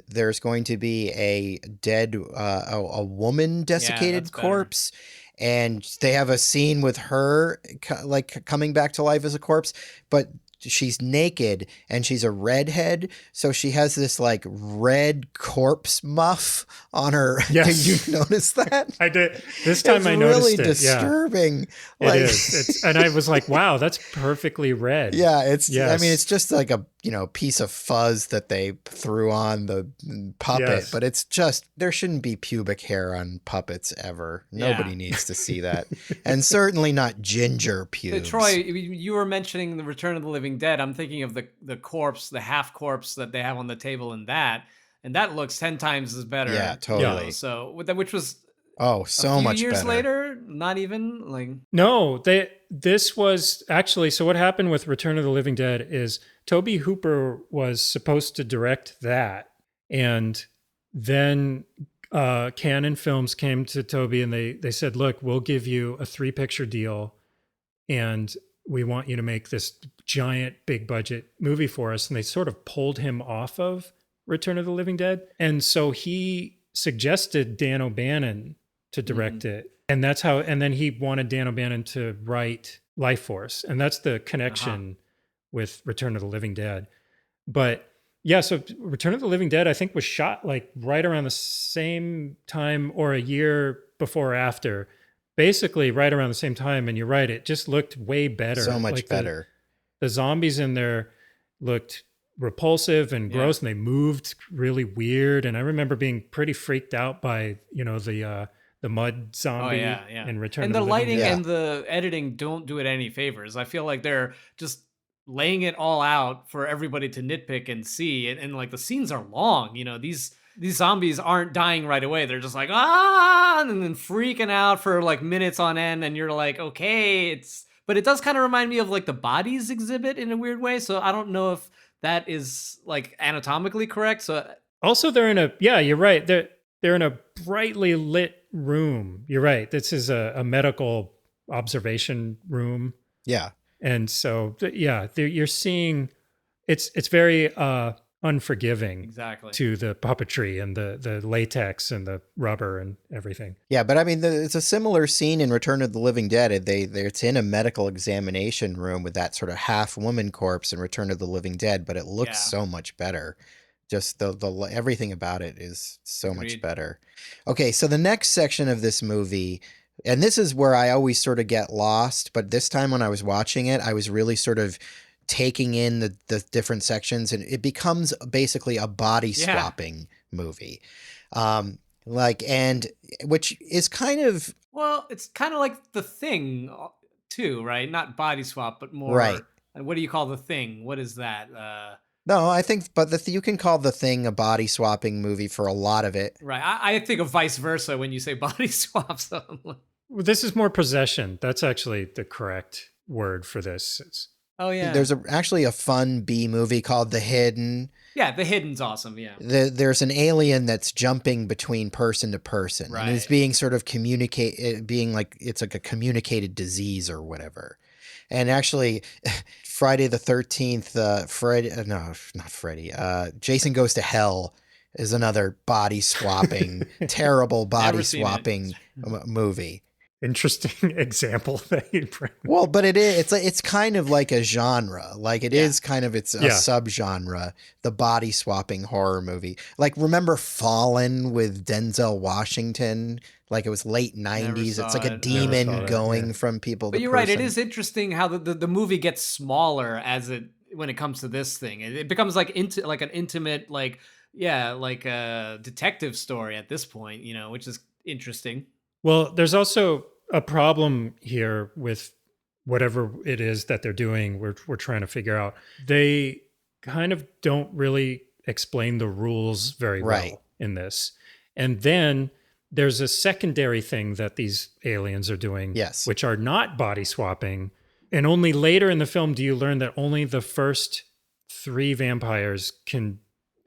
Speaker 1: there's going to be a dead, a woman desiccated
Speaker 3: that's better.
Speaker 1: corpse, and they have a scene with her like coming back to life as a corpse, but she's naked and she's a redhead, so she has this like red corpse muff on her.
Speaker 2: Yes.
Speaker 1: Did you notice that?
Speaker 2: I did. This time
Speaker 1: It's
Speaker 2: I noticed
Speaker 1: really
Speaker 2: it.
Speaker 1: disturbing.
Speaker 2: Yeah, it is. And I was like, wow, that's perfectly red.
Speaker 1: Yeah, it's.
Speaker 2: Yes.
Speaker 1: I mean, it's just like a piece of fuzz that they threw on the puppet,
Speaker 2: Yes.
Speaker 1: but it's just there shouldn't be pubic hair on puppets ever. Nobody
Speaker 3: Yeah.
Speaker 1: needs to see that, and certainly not ginger pubes.
Speaker 3: Troy, you were mentioning the Return of the Living Dead. I'm thinking of the corpse, the half corpse that they have on the table in that, and that looks 10 times as better.
Speaker 1: Yeah, totally.
Speaker 3: So which was
Speaker 1: so
Speaker 3: a few
Speaker 1: much
Speaker 3: years
Speaker 1: better.
Speaker 3: later, not even like.
Speaker 2: No, this was actually, so what happened with Return of the Living Dead is Tobe Hooper was supposed to direct that. And then Canon Films came to Tobe and they said, look, we'll give you a 3-picture deal and we want you to make this giant big budget movie for us. And they sort of pulled him off of Return of the Living Dead. And so he suggested Dan O'Bannon to direct it. And that's how, and then he wanted Dan O'Bannon to write Lifeforce. And that's the connection with Return of the Living Dead. But yeah, so Return of the Living Dead, I think, was shot like right around the same time or a year before or after. Basically right around the same time. And you're right, it just looked way better.
Speaker 1: So much
Speaker 2: like
Speaker 1: better.
Speaker 2: The zombies in there looked repulsive and gross, and they moved really weird. And I remember being pretty freaked out by, the mud zombie and Return
Speaker 3: and
Speaker 2: of
Speaker 3: the
Speaker 2: the
Speaker 3: lighting
Speaker 2: Living Dead.
Speaker 3: and the editing don't do it any favors. I feel like they're just laying it all out for everybody to nitpick and see. And like the scenes are long. These zombies aren't dying right away. They're just like, and then freaking out for like minutes on end. And you're like, okay, but it does kind of remind me of like the Bodies exhibit in a weird way. So I don't know if that is like anatomically correct. So
Speaker 2: also you're right. They're in a brightly lit room. You're right. This is a medical observation room.
Speaker 1: Yeah.
Speaker 2: And so, you're seeing it's very unforgiving
Speaker 3: exactly
Speaker 2: to the puppetry and the latex and the rubber and everything.
Speaker 1: Yeah, but I mean, it's a similar scene in Return of the Living Dead. It's in a medical examination room with that sort of half woman corpse in Return of the Living Dead, but it looks so much better. Just the everything about it is so much better. Okay, so the next section of this movie, and this is where I always sort of get lost, but this time when I was watching it, I was really sort of taking in the different sections, and it becomes basically a body swapping movie. And which is kind of...
Speaker 3: Well, it's kind of like The Thing too, right? Not body swap, but more...
Speaker 1: Right.
Speaker 3: What do you call The Thing? What is that?
Speaker 1: No, I think, but you can call The Thing a body swapping movie for a lot of it.
Speaker 3: Right. I think of vice versa when you say body swap. So
Speaker 2: Well, this is more possession. That's actually the correct word for this.
Speaker 3: Oh, yeah.
Speaker 1: There's actually a fun B movie called The Hidden.
Speaker 3: Yeah, The Hidden's awesome, yeah.
Speaker 1: There's an alien that's jumping between person to person.
Speaker 3: Right.
Speaker 1: And it's being sort of being like, it's like a communicated disease or whatever. And actually, Friday the 13th, Jason Goes to Hell is another body swapping, terrible body swapping movie.
Speaker 2: interesting example that you bring.
Speaker 1: Well, but it's kind of like a genre. Like it is kind of, it's a subgenre, the body swapping horror movie. Like, remember Fallen with Denzel Washington? Like, it was late 90s. It's like a demon going from people to
Speaker 3: But you're
Speaker 1: person.
Speaker 3: right, it is interesting how the movie gets smaller when it comes to this thing. It becomes like an intimate, like a detective story at this point, which is interesting.
Speaker 2: Well, there's also a problem here with whatever it is that they're doing. We're trying to figure out. They kind of don't really explain the rules very well in this. And then there's a secondary thing that these aliens are doing, which are not body swapping. And only later in the film do you learn that only the first 3 vampires can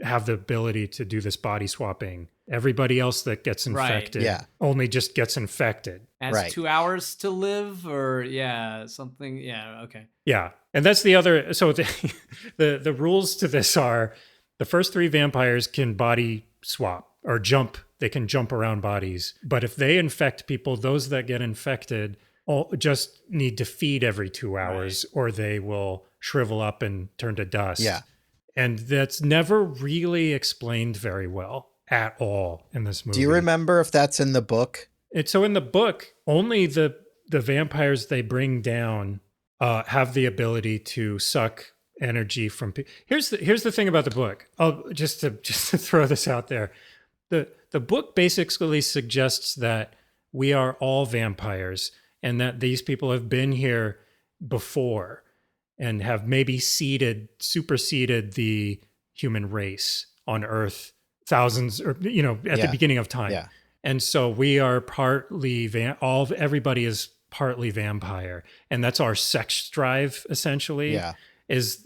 Speaker 2: have the ability to do this body swapping. Everybody else that gets infected only just gets infected.
Speaker 3: Has 2 hours to live, or something. Yeah, okay.
Speaker 2: Yeah, and that's the other. So the rules to this are the first 3 vampires can body swap or jump. They can jump around bodies. But if they infect people, those that get infected just need to feed every 2 hours or they will shrivel up and turn to dust.
Speaker 1: Yeah.
Speaker 2: And that's never really explained very well at all in this movie.
Speaker 1: Do you remember if that's in the book?
Speaker 2: So in the book, only the vampires they bring down have the ability to suck energy from people. Here's the thing about the book. Just to throw this out there. The book basically suggests that we are all vampires and that these people have been here before and have maybe superseded the human race on Earth thousands or, at the beginning of time.
Speaker 1: Yeah.
Speaker 2: And so we are partly, everybody is partly vampire. And that's our sex drive, essentially.
Speaker 1: Yeah.
Speaker 2: Is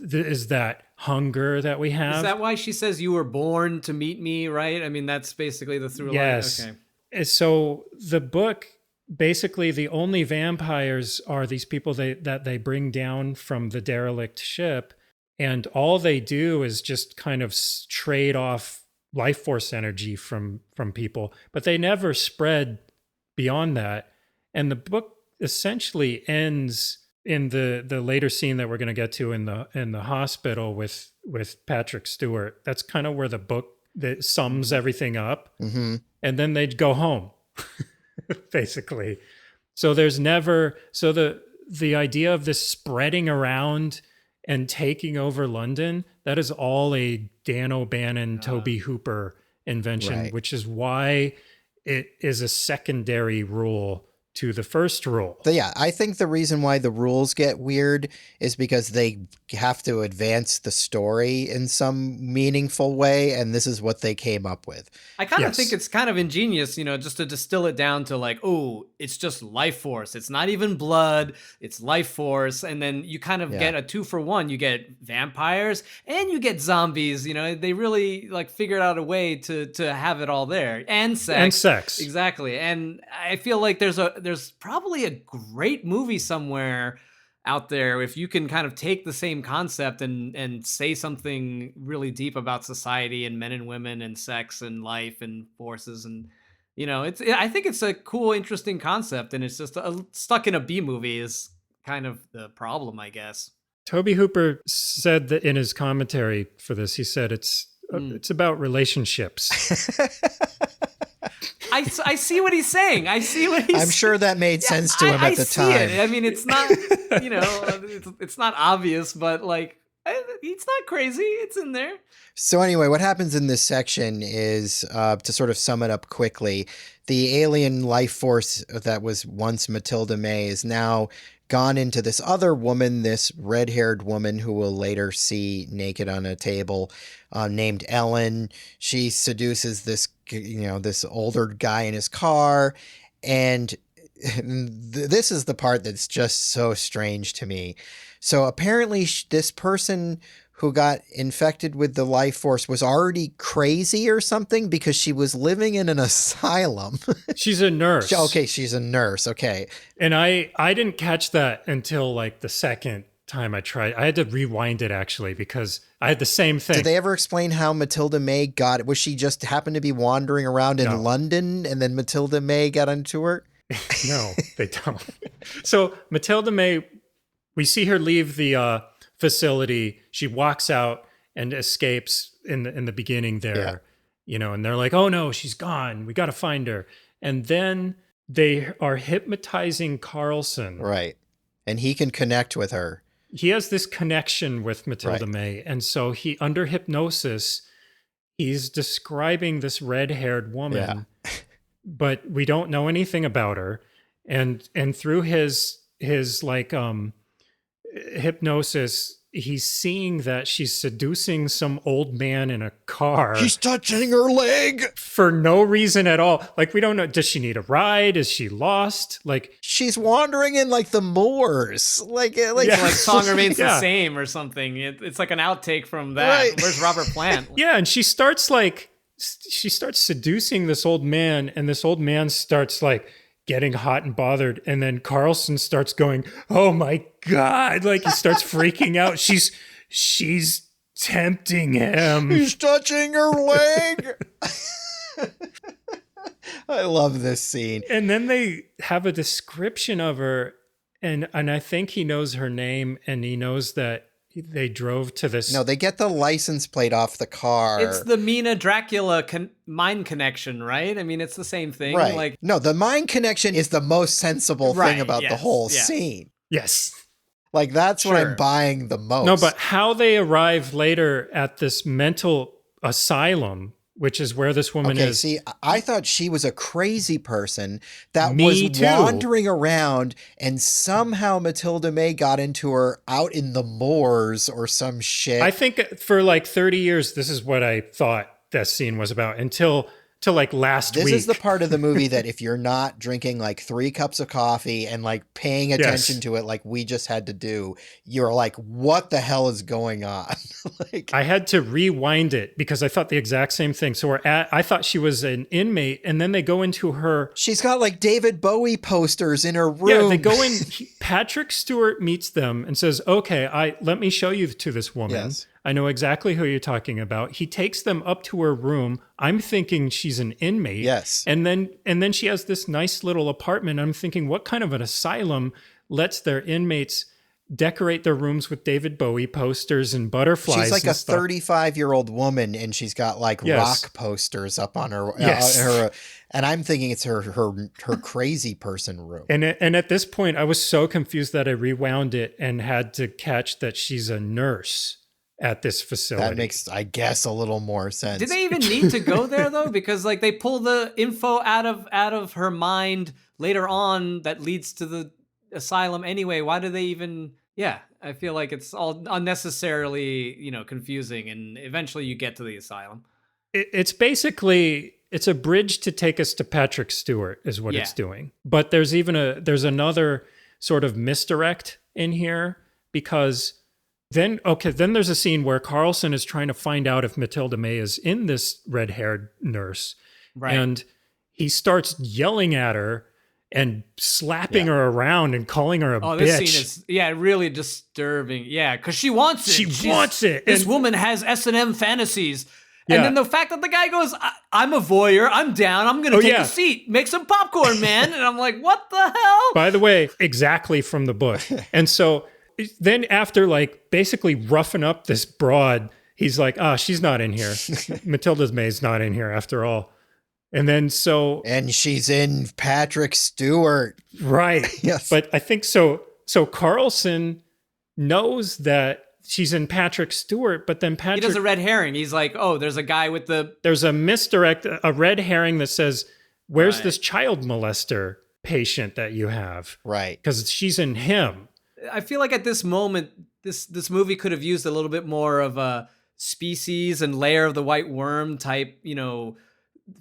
Speaker 2: that hunger that we have.
Speaker 3: Is that why she says you were born to meet me, right? I mean, that's basically the through line.
Speaker 2: Yes. Okay. So the book, basically the only vampires are these people that they bring down from the derelict ship. And all they do is just kind of trade off life force energy from people, but they never spread beyond that. And the book essentially ends in the later scene that we're going to get to in the hospital with Patrick Stewart. That's kind of where the book that sums everything up.
Speaker 1: Mm-hmm.
Speaker 2: And then they'd go home, basically. So there's never, so the idea of this spreading around and taking over London, that is all a Dan O'Bannon, Tobe Hooper invention, which is why it is a secondary rule to the first rule.
Speaker 1: But yeah, I think the reason why the rules get weird is because they have to advance the story in some meaningful way, and this is what they came up with.
Speaker 3: I kind of think it's kind of ingenious, just to distill it down to like, oh, it's just life force. It's not even blood, it's life force. And then you kind of get a 2-for-1. You get vampires and you get zombies. They really like figured out a way to have it all there. And sex. Exactly. And I feel like there's probably a great movie somewhere out there if you can kind of take the same concept and say something really deep about society and men and women and sex and life and forces. And I think it's a cool, interesting concept, and it's just stuck in a B movie is kind of the problem, I guess.
Speaker 2: Tobe Hooper said that in his commentary for this, he said it's about relationships.
Speaker 3: I see what he's saying.
Speaker 1: I'm sure that made sense to him at the time.
Speaker 3: It. I mean, it's not, it's not obvious, but like, it's not crazy. It's in there.
Speaker 1: So anyway, what happens in this section is, to sort of sum it up quickly, the alien life force that was once Matilda May is now gone into this other woman, this red-haired woman who we'll later see naked on a table, named Ellen. She seduces this, this older guy in his car. And this is the part that's just so strange to me. So apparently this person who got infected with the life force was already crazy or something because she was living in an asylum.
Speaker 2: She's a nurse.
Speaker 1: Okay, she's a nurse. Okay.
Speaker 2: And I didn't catch that until like the second time I tried. I had to rewind it actually because I had the same thing.
Speaker 1: Did they ever explain how Matilda May got it? Was she just happened to be wandering around in London and then Matilda May got onto her?
Speaker 2: No, they don't. So Matilda May, we see her leave the facility. She walks out and escapes in the beginning there, and they're like, "Oh no, she's gone. We got to find her." And then they are hypnotizing Carlson.
Speaker 1: Right. And he can connect with her.
Speaker 2: He has this connection with Matilda May, and so he, under hypnosis, he's describing this red-haired woman, but we don't know anything about her. And through his like hypnosis, he's seeing that she's seducing some old man in a car.
Speaker 1: He's touching her leg
Speaker 2: for no reason at all. Like, we don't know. Does she need a ride? Is she lost? Like,
Speaker 1: she's wandering in like the moors. Like
Speaker 3: song remains the same or something. It's like an outtake from that. Right. Where's Robert Plant?
Speaker 2: Yeah, and she starts seducing this old man, and this old man starts like getting hot and bothered, and then Carlson starts going, "Oh my God," like he starts freaking out. She's tempting him.
Speaker 1: He's touching her leg. I love this scene.
Speaker 2: And then they have a description of her, and I think he knows her name, and he knows that they drove to this.
Speaker 1: No, they get the license plate off the car.
Speaker 3: It's the Mina Dracula mind connection, right? I mean, it's the same thing.
Speaker 1: Right.
Speaker 3: Like,
Speaker 1: no, the mind connection is the most sensible thing about the whole scene.
Speaker 2: Yes.
Speaker 1: Like, that's what I'm buying the most.
Speaker 2: No, but how they arrive later at this mental asylum, which is where this woman is.
Speaker 1: See, I thought she was a crazy person that was wandering around, and somehow Matilda May got into her out in the moors or some shit.
Speaker 2: I think for like 30 years, this is what I thought that scene was about until like last week.
Speaker 1: This is the part of the movie that if you're not drinking like 3 cups of coffee and like paying attention to it like we just had to do, you're like, what the hell is going on? Like,
Speaker 2: I had to rewind it because I thought the exact same thing. So I thought she was an inmate, and then they go into her.
Speaker 1: She's got like David Bowie posters in her room.
Speaker 2: Yeah, they go in. Patrick Stewart meets them and says, "Okay, let me show you to this woman.
Speaker 1: Yes.
Speaker 2: I know exactly who you're talking about." He takes them up to her room. I'm thinking she's an inmate.
Speaker 1: Yes.
Speaker 2: And then she has this nice little apartment. I'm thinking, what kind of an asylum lets their inmates decorate their rooms with David Bowie posters and butterflies?
Speaker 1: She's like a 35-year-old woman, and she's got like rock posters up on her. And I'm thinking it's her crazy person room.
Speaker 2: And at this point, I was so confused that I rewound it and had to catch that she's a nurse at this facility.
Speaker 1: That makes, I guess, a little more sense.
Speaker 3: Did they even need to go there though? Because like they pull the info out of her mind later on that leads to the asylum anyway. Why do they even? Yeah, I feel like it's all unnecessarily, confusing, and eventually you get to the asylum.
Speaker 2: It's basically, it's a bridge to take us to Patrick Stewart is what it's doing. But there's another sort of misdirect in here, because then there's a scene where Carlson is trying to find out if Matilda May is in this red-haired nurse. Right. And he starts yelling at her and slapping her around and calling her a bitch.
Speaker 3: This scene is, really disturbing. Yeah, because she wants it.
Speaker 2: She wants it.
Speaker 3: This woman has S&M fantasies. And then the fact that the guy goes, I'm a voyeur, I'm down, I'm going to take a seat, make some popcorn, man. And I'm like, what the hell?
Speaker 2: By the way, exactly from the book. And so then after like basically roughing up this broad, he's like, she's not in here. Matilda May's not in here after all. And then
Speaker 1: and she's in Patrick Stewart.
Speaker 2: Right.
Speaker 1: Yes.
Speaker 2: But I think so Carlson knows that she's in Patrick Stewart, but then
Speaker 3: he does a red herring. He's like, there's a guy with
Speaker 2: there's a misdirect, a red herring that says, where's this child molester patient that you have?
Speaker 1: Right.
Speaker 2: Because she's in him.
Speaker 3: I feel like at this moment, this movie could have used a little bit more of a Species and Lair of the White Worm type,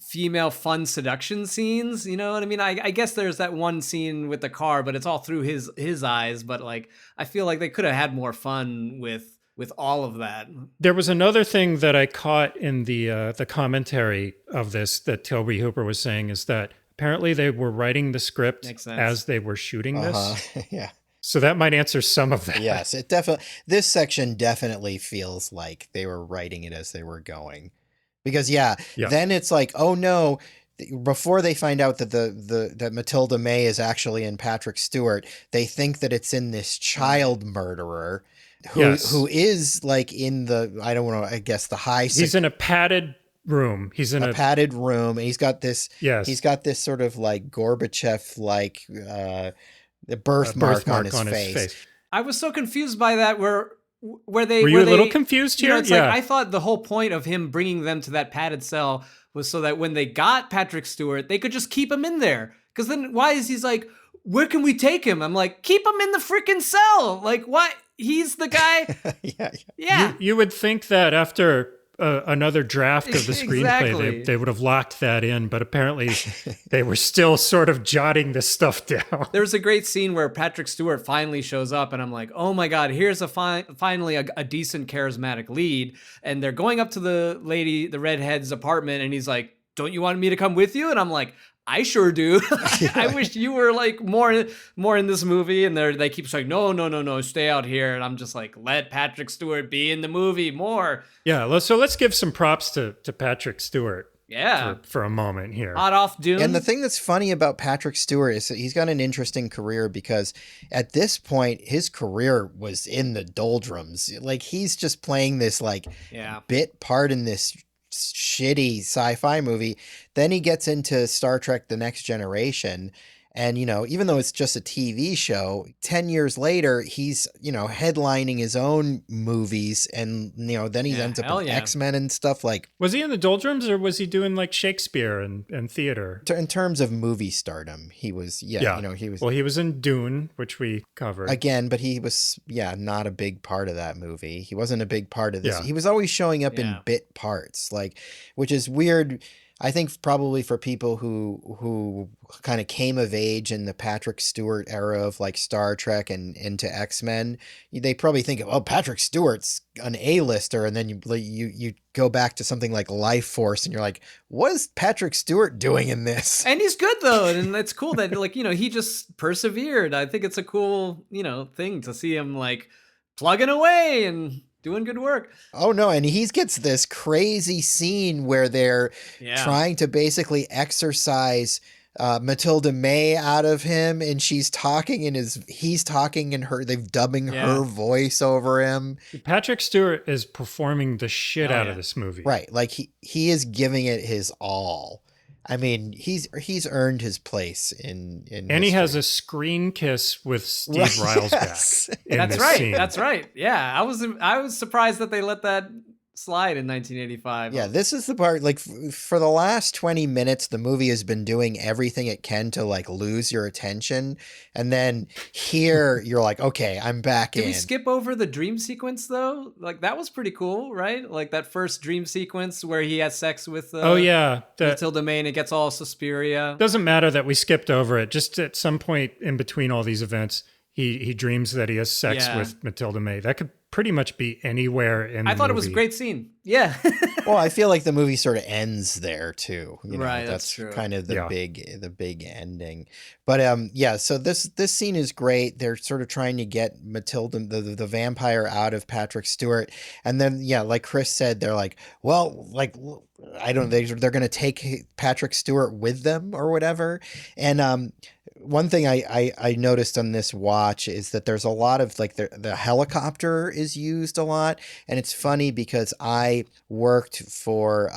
Speaker 3: female fun seduction scenes. You know what I mean? I guess there's that one scene with the car, but it's all through his eyes. But like, I feel like they could have had more fun with all of that.
Speaker 2: There was another thing that I caught in the commentary of this that Tobe Hooper was saying, is that apparently they were writing the script as they were shooting this.
Speaker 1: Yeah.
Speaker 2: So that might answer some of that.
Speaker 1: Yes, this section definitely feels like they were writing it as they were going. Because then it's like, oh no, before they find out that that Matilda May is actually in Patrick Stewart, they think that it's in this child murderer who is like in the, I don't know, I guess the
Speaker 2: he's in a padded room. He's in
Speaker 1: a padded room, and he's got this sort of like Gorbachev like the birthmark on his face.
Speaker 3: I was so confused by that. Were
Speaker 2: you a little confused here?
Speaker 3: It's like, I thought the whole point of him bringing them to that padded cell was so that when they got Patrick Stewart, they could just keep him in there. Because then why is he's like, where can we take him? I'm like, keep him in the freaking cell. Like, what? He's the guy. Yeah.
Speaker 2: You would think that after another draft of the screenplay, they would have locked that in, but apparently they were still sort of jotting this stuff down.
Speaker 3: There's a great scene where Patrick Stewart finally shows up, and I'm like, oh my God, here's finally a decent charismatic lead. And they're going up to the redhead's apartment, and he's like, don't you want me to come with you? And I'm like, I sure do. I wish you were like more in this movie. And they keep saying, no, stay out here. And I'm just like, let Patrick Stewart be in the movie more.
Speaker 2: Yeah, so let's give some props to Patrick Stewart.
Speaker 3: Yeah,
Speaker 2: for a moment here.
Speaker 3: Hot off Dune.
Speaker 1: And the thing that's funny about Patrick Stewart is that he's got an interesting career, because at this point his career was in the doldrums. Like, he's just playing this like bit part in this shitty sci-fi movie. Then he gets into Star Trek The Next Generation, and even though it's just a TV show, 10 years later he's headlining his own movies, and then he ends up in X-Men and stuff. Like,
Speaker 2: was he in the doldrums, or was he doing like Shakespeare and theater?
Speaker 1: In terms of movie stardom, he was he was.
Speaker 2: Well, he was in Dune, which we covered
Speaker 1: again, but he was not a big part of that movie. He wasn't a big part of this. He was always showing up in bit parts, like, which is weird. I think probably for people who kind of came of age in the Patrick Stewart era of like Star Trek and into X-Men, they probably think of, oh, Patrick Stewart's an A-lister, and then you go back to something like Lifeforce, and you're like, what is Patrick Stewart doing in this?
Speaker 3: And he's good though, and it's cool that he just persevered. I think it's a cool thing to see him like plugging away and doing good work.
Speaker 1: Oh no, and he gets this crazy scene where they're trying to basically exorcise Matilda May out of him, and he's talking in her, they've dubbing her voice over him.
Speaker 2: Patrick Stewart is performing the shit out of this movie.
Speaker 1: Right. Like he is giving it his all. I mean, he's earned his place in
Speaker 2: and
Speaker 1: history.
Speaker 2: He has a screen kiss with Steve Railsback.
Speaker 3: That's right. Yeah, I was surprised that they let that slide in 1985.
Speaker 1: Yeah, this is the part, like, for the last 20 minutes, the movie has been doing everything it can to like lose your attention, and then here you're like, okay, I'm back in.
Speaker 3: Did we skip over the dream sequence though? Like, that was pretty cool, right? Like that first dream sequence where he has sex with Matilda May, and it gets all Suspiria.
Speaker 2: Doesn't matter that we skipped over it. Just at some point in between all these events, he dreams that he has sex with Matilda May. That could pretty much be anywhere in the movie.
Speaker 3: I thought it was a great scene. Yeah.
Speaker 1: Well, I feel like the movie sort of ends there too.
Speaker 3: Right, that's true.
Speaker 1: Kind of the big ending. But so this scene is great. They're sort of trying to get Matilda, the vampire, out of Patrick Stewart, and then like Chris said, they're like, well, like, I don't. They're going to take Patrick Stewart with them or whatever, and one thing I noticed on this watch is that there's a lot of like the helicopter is used a lot. And it's funny because I worked for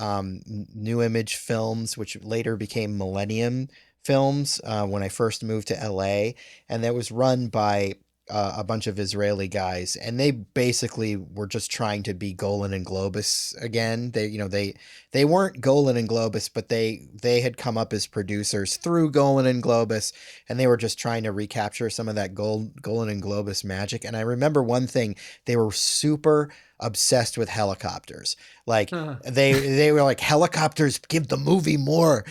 Speaker 1: New Image Films, which later became Millennium Films when I first moved to LA. And that was run by a bunch of Israeli guys, and they basically were just trying to be Golan and Globus again. They weren't Golan and Globus, but they had come up as producers through Golan and Globus, and they were just trying to recapture some of that Golan and Globus magic. And I remember one thing, they were super obsessed with helicopters. Like they were like, helicopters give the movie more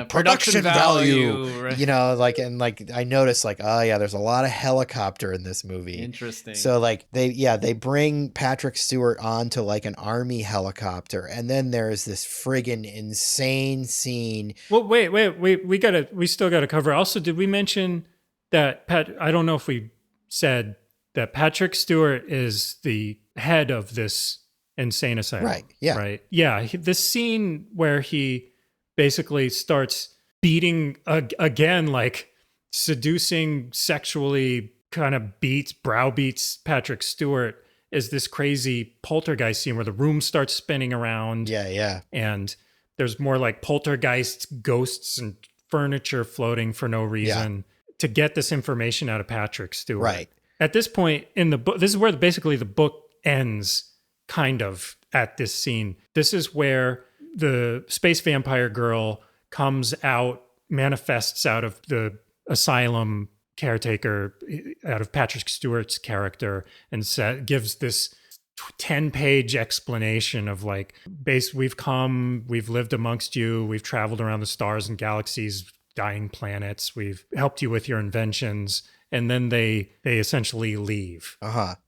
Speaker 1: production value. Right. I noticed like, oh yeah, there's a lot of helicopter in this movie.
Speaker 3: Interesting.
Speaker 1: So like they bring Patrick Stewart onto like an army helicopter, and then there's this friggin' insane scene.
Speaker 2: Well, wait, we still gotta cover. Also, did we mention that I don't know if we said that Patrick Stewart is the head of this insane asylum.
Speaker 1: Right. Yeah.
Speaker 2: Right. Yeah. This scene where he basically starts beating again, like seducing sexually, kind of browbeats Patrick Stewart, is this crazy poltergeist scene where the room starts spinning around.
Speaker 1: Yeah.
Speaker 2: And there's more like poltergeist ghosts and furniture floating for no reason to get this information out of Patrick Stewart.
Speaker 1: Right.
Speaker 2: At this point in the book, this is where basically the book ends, kind of, at this scene. This is where the space vampire girl comes out, manifests out of the asylum caretaker, out of Patrick Stewart's character, and gives this 10-page explanation of like, we've lived amongst you, we've traveled around the stars and galaxies, dying planets, we've helped you with your inventions, and then they essentially leave.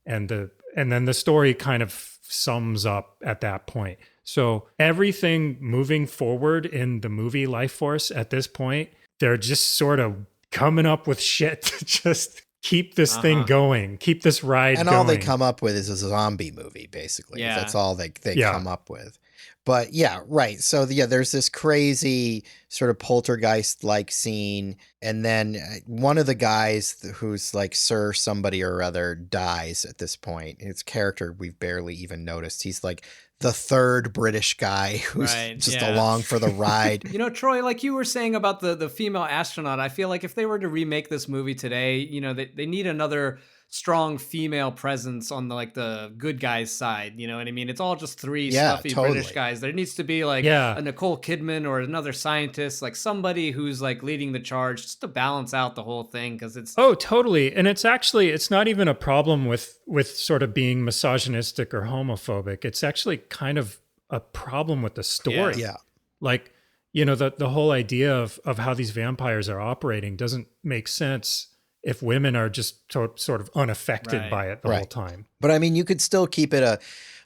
Speaker 2: And then the story kind of sums up at that point. So everything moving forward in the movie Lifeforce at this point, they're just sort of coming up with shit to just keep this thing going, keep this ride going.
Speaker 1: And all they come up with is a zombie movie, basically.
Speaker 3: Yeah.
Speaker 1: That's all they come up with. But yeah, right. So there's this crazy sort of poltergeist-like scene. And then one of the guys who's like Sir somebody or other dies at this point. His character we've barely even noticed. He's like the third British guy who's just along for the ride.
Speaker 3: You know, Troy, like you were saying about the female astronaut, I feel like if they were to remake this movie today, you know, they need another strong female presence on the good guys side. You know what I mean? It's all just three stuffy British guys. There needs to be like a Nicole Kidman or another scientist, like somebody who's like leading the charge just to balance out the whole thing. Cause it's
Speaker 2: totally. And it's not even a problem with sort of being misogynistic or homophobic. It's actually kind of a problem with the story.
Speaker 1: Yeah.
Speaker 2: Like, you know, the whole idea of how these vampires are operating doesn't make sense if women are just sort of unaffected by it the whole time.
Speaker 1: But I mean, you could still keep it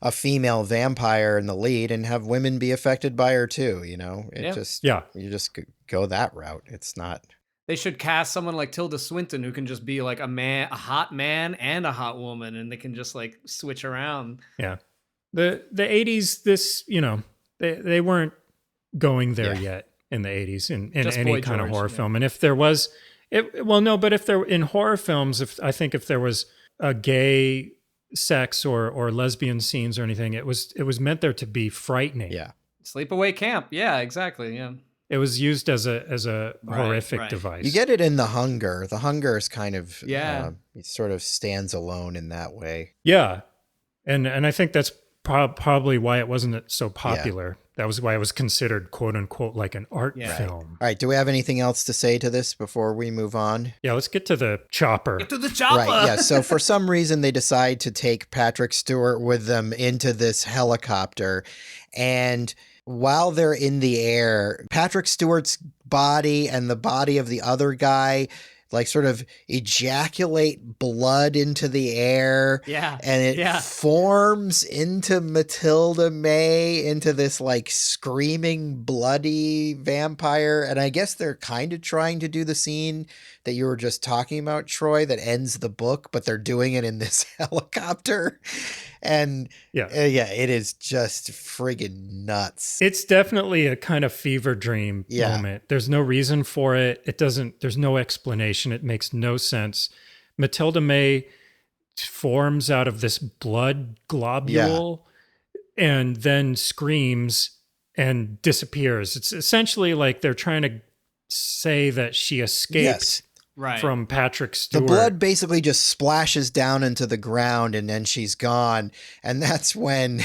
Speaker 1: a female vampire in the lead and have women be affected by her too, you know? You just go that route. It's not...
Speaker 3: They should cast someone like Tilda Swinton who can just be like a hot man and a hot woman, and they can just like switch around.
Speaker 2: Yeah. The 80s, this, you know, they weren't going there yet in the 80s in any kind of horror film. And if there was... but if there in horror films, if there was a gay sex or lesbian scenes or anything, it was meant there to be frightening.
Speaker 1: Yeah.
Speaker 3: Sleepaway Camp. Yeah, exactly. Yeah.
Speaker 2: It was used as a horrific device.
Speaker 1: You get it in The Hunger. The Hunger is kind of it sort of stands alone in that way.
Speaker 2: Yeah. And I think that's probably why it wasn't so popular. That was why it was considered, quote unquote, like an art film.
Speaker 1: All right. Do we have anything else to say to this before we move on?
Speaker 2: Yeah, let's get to the chopper.
Speaker 3: Get to the chopper.
Speaker 1: Right. Yeah. So for some reason, they decide to take Patrick Stewart with them into this helicopter. And while they're in the air, Patrick Stewart's body and the body of the other guy like sort of ejaculate blood into the air.
Speaker 3: Yeah.
Speaker 1: And it forms into Matilda May, into this like screaming, bloody vampire. And I guess they're kind of trying to do the scene that you were just talking about, Troy, that ends the book, but they're doing it in this helicopter. And it is just friggin' nuts.
Speaker 2: It's definitely a kind of fever dream moment. There's no reason for it. There's no explanation. It makes no sense. Matilda May forms out of this blood globule and then screams and disappears. It's essentially like they're trying to say that she escaped from Patrick Stewart.
Speaker 1: The blood basically just splashes down into the ground and then she's gone. And that's when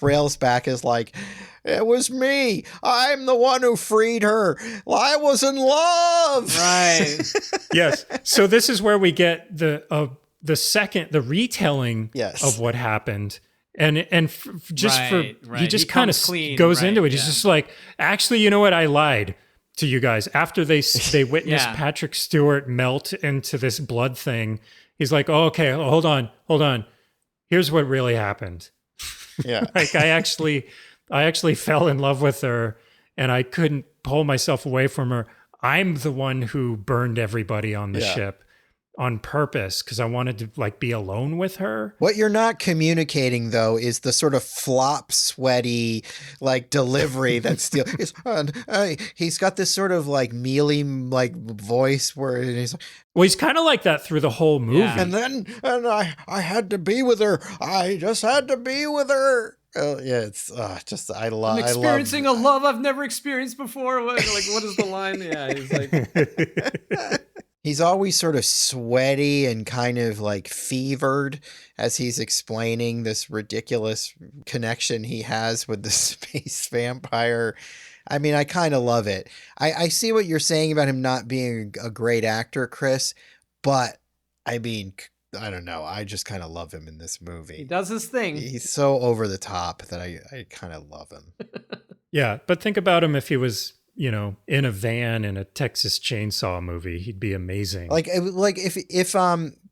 Speaker 1: Railsback is like, it was me. I'm the one who freed her. I was in love.
Speaker 3: Right.
Speaker 2: Yes. So this is where we get the retelling of what happened. And he just kind of goes into it. He's just like, actually, you know what? I lied to you guys. After they witness Patrick Stewart melt into this blood thing, he's like, oh, okay, hold on. Here's what really happened.
Speaker 1: Yeah.
Speaker 2: Like I actually fell in love with her and I couldn't pull myself away from her. I'm the one who burned everybody on the ship. on purpose because I wanted to like be alone with her.
Speaker 1: What you're not communicating, though, is the sort of flop, sweaty, like delivery that's still. He's got this sort of like mealy, like voice where he's like,
Speaker 2: well, he's kind of like that through the whole movie.
Speaker 3: Yeah.
Speaker 1: and I had to be with her. I just had to be with her. Yeah, it's just I love.
Speaker 3: I'm experiencing a love I've never experienced before. What is the line? Yeah, he's like.
Speaker 1: He's always sort of sweaty and kind of like fevered as he's explaining this ridiculous connection he has with the space vampire. I mean, I kind of love it. I see what you're saying about him not being a great actor, Chris, but I mean, I don't know. I just kind of love him in this movie.
Speaker 3: He does his thing.
Speaker 1: He's so over the top that I kind of love him.
Speaker 2: Yeah, but think about him if he was, you know, in a van in a Texas Chainsaw movie. He'd be amazing.
Speaker 1: Like if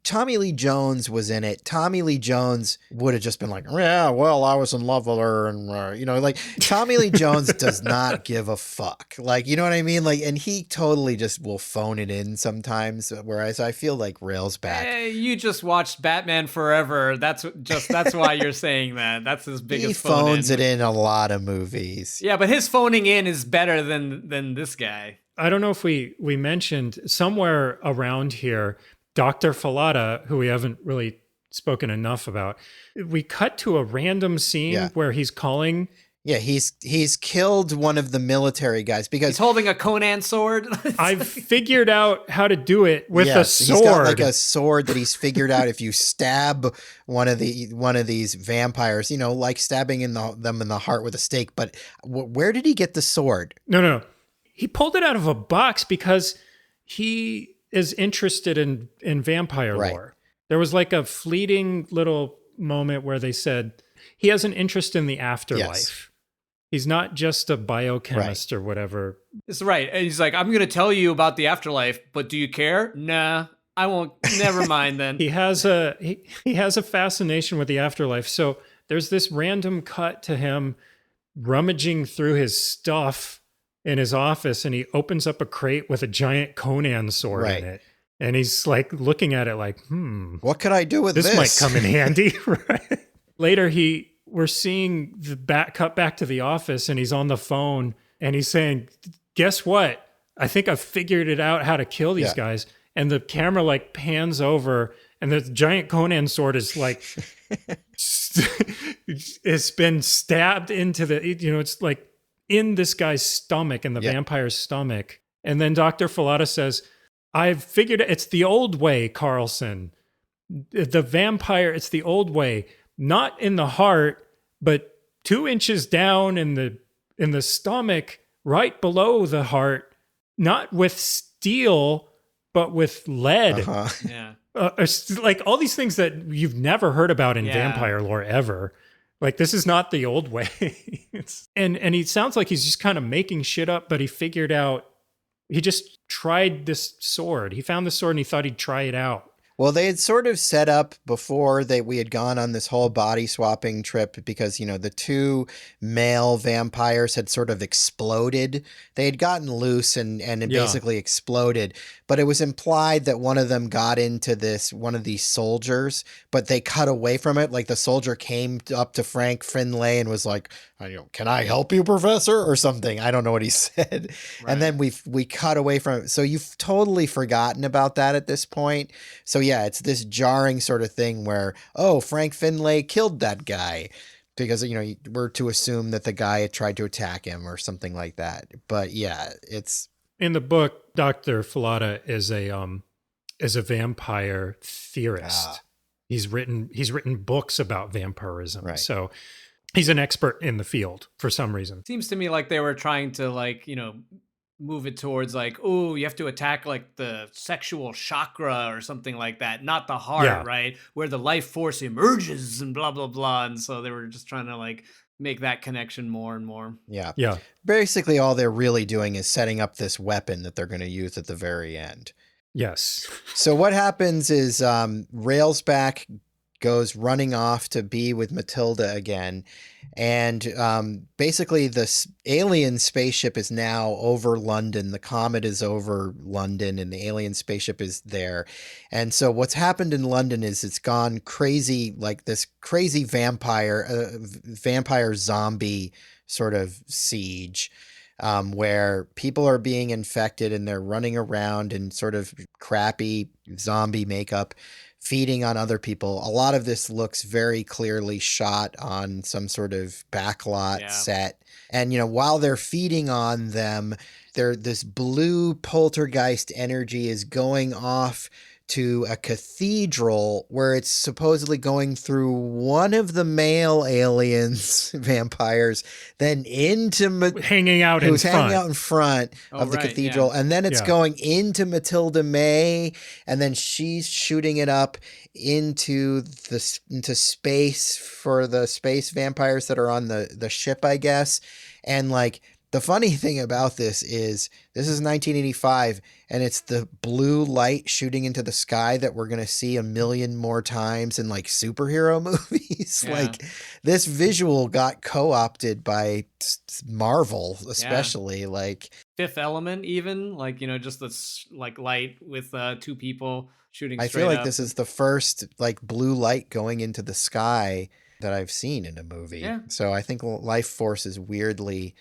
Speaker 1: Tommy Lee Jones was in it, Tommy Lee Jones would have just been like, yeah, well, I was in love with her. And, you know, like Tommy Lee Jones does not give a fuck. Like, you know what I mean? Like, and he totally just will phone it in sometimes. Whereas I feel like Railsback.
Speaker 3: Hey, you just watched Batman Forever. That's why you're saying that. That's his biggest.
Speaker 1: He phones it in a lot of movies.
Speaker 3: Yeah, but his phoning in is better than this guy.
Speaker 2: I don't know if we mentioned somewhere around here, Dr. Falata, who we haven't really spoken enough about. We cut to a random scene where he's calling.
Speaker 1: Yeah, he's killed one of the military guys because
Speaker 3: he's holding a Conan sword.
Speaker 2: I've figured out how to do it with a sword.
Speaker 1: He's got like a sword that he's figured out if you stab one of these vampires, you know, like stabbing them in the heart with a stake. But where did he get the sword?
Speaker 2: No. He pulled it out of a box because he is interested in vampire lore. There was like a fleeting little moment where they said he has an interest in the afterlife.
Speaker 1: Yes.
Speaker 2: He's not just a biochemist or whatever.
Speaker 3: It's right. And he's like, I'm going to tell you about the afterlife, but do you care? Nah, I won't. Never mind then.
Speaker 2: He has a fascination with the afterlife. So there's this random cut to him rummaging through his stuff in his office, and he opens up a crate with a giant Conan sword in it. And he's like looking at it like,
Speaker 1: what could I do with this?
Speaker 2: This might come in handy. Right? Later, we're seeing the cut back to the office, and he's on the phone, and he's saying, guess what? I think I've figured it out how to kill these guys. And the camera like pans over, and the giant Conan sword is like, it's been stabbed into it's like, in this guy's stomach, in the vampire's stomach. And then Dr. Falata says, I've figured it's the old way, Carlson. The vampire, it's the old way. Not in the heart, but 2 inches down in the stomach, right below the heart, not with steel, but with lead.
Speaker 3: Yeah.
Speaker 2: Like all these things that you've never heard about in vampire lore ever. Like, this is not the old way. and he sounds like he's just kind of making shit up, but he figured out, he just tried this sword. He found the sword and he thought he'd try it out.
Speaker 1: Well, they had sort of set up before that we had gone on this whole body swapping trip because, you know, the 2 male vampires had sort of exploded. They had gotten loose and it basically exploded. But it was implied that one of them got into one of these soldiers, but they cut away from it. Like the soldier came up to Frank Finlay and was like, can I help you, Professor? Or something. I don't know what he said. Right. And then we cut away from it. So you've totally forgotten about that at this point. So yeah, it's this jarring sort of thing where, Frank Finlay killed that guy because, you know, we're to assume that the guy had tried to attack him or something like that. But yeah, it's...
Speaker 2: In the book, Dr. Falata is a vampire theorist. He's written books about vampirism.
Speaker 1: Right.
Speaker 2: So he's an expert in the field for some reason.
Speaker 3: Seems to me like they were trying to move it towards like, oh, you have to attack like the sexual chakra or something like that, not the heart, right? Where the life force emerges and blah, blah, blah. And so they were just trying to like make that connection more and more.
Speaker 1: Yeah. Basically, all they're really doing is setting up this weapon that they're going to use at the very end.
Speaker 2: Yes.
Speaker 1: So what happens is Railsback goes running off to be with Matilda again. And basically, this alien spaceship is now over London. The comet is over London, and the alien spaceship is there. And so, what's happened in London is it's gone crazy, like this crazy vampire zombie sort of siege. Where people are being infected and they're running around in sort of crappy zombie makeup, feeding on other people. A lot of this looks very clearly shot on some sort of backlot set. And, while they're feeding on them, this blue poltergeist energy is going off to a cathedral where it's supposedly going through one of the male aliens, vampires, then into
Speaker 2: hanging out in
Speaker 1: front of the cathedral, and then it's going into Matilda May, and then she's shooting it up into space for the space vampires that are on the ship, I guess. And like, the funny thing about this is 1985, and it's the blue light shooting into the sky that we're going to see a million more times in like superhero movies. Like, this visual got co-opted by Marvel, especially like
Speaker 3: Fifth Element, even like, just this like light with two people shooting straight
Speaker 1: I feel like
Speaker 3: up.
Speaker 1: This is the first like blue light going into the sky that I've seen in a movie. So I think Lifeforce is weirdly,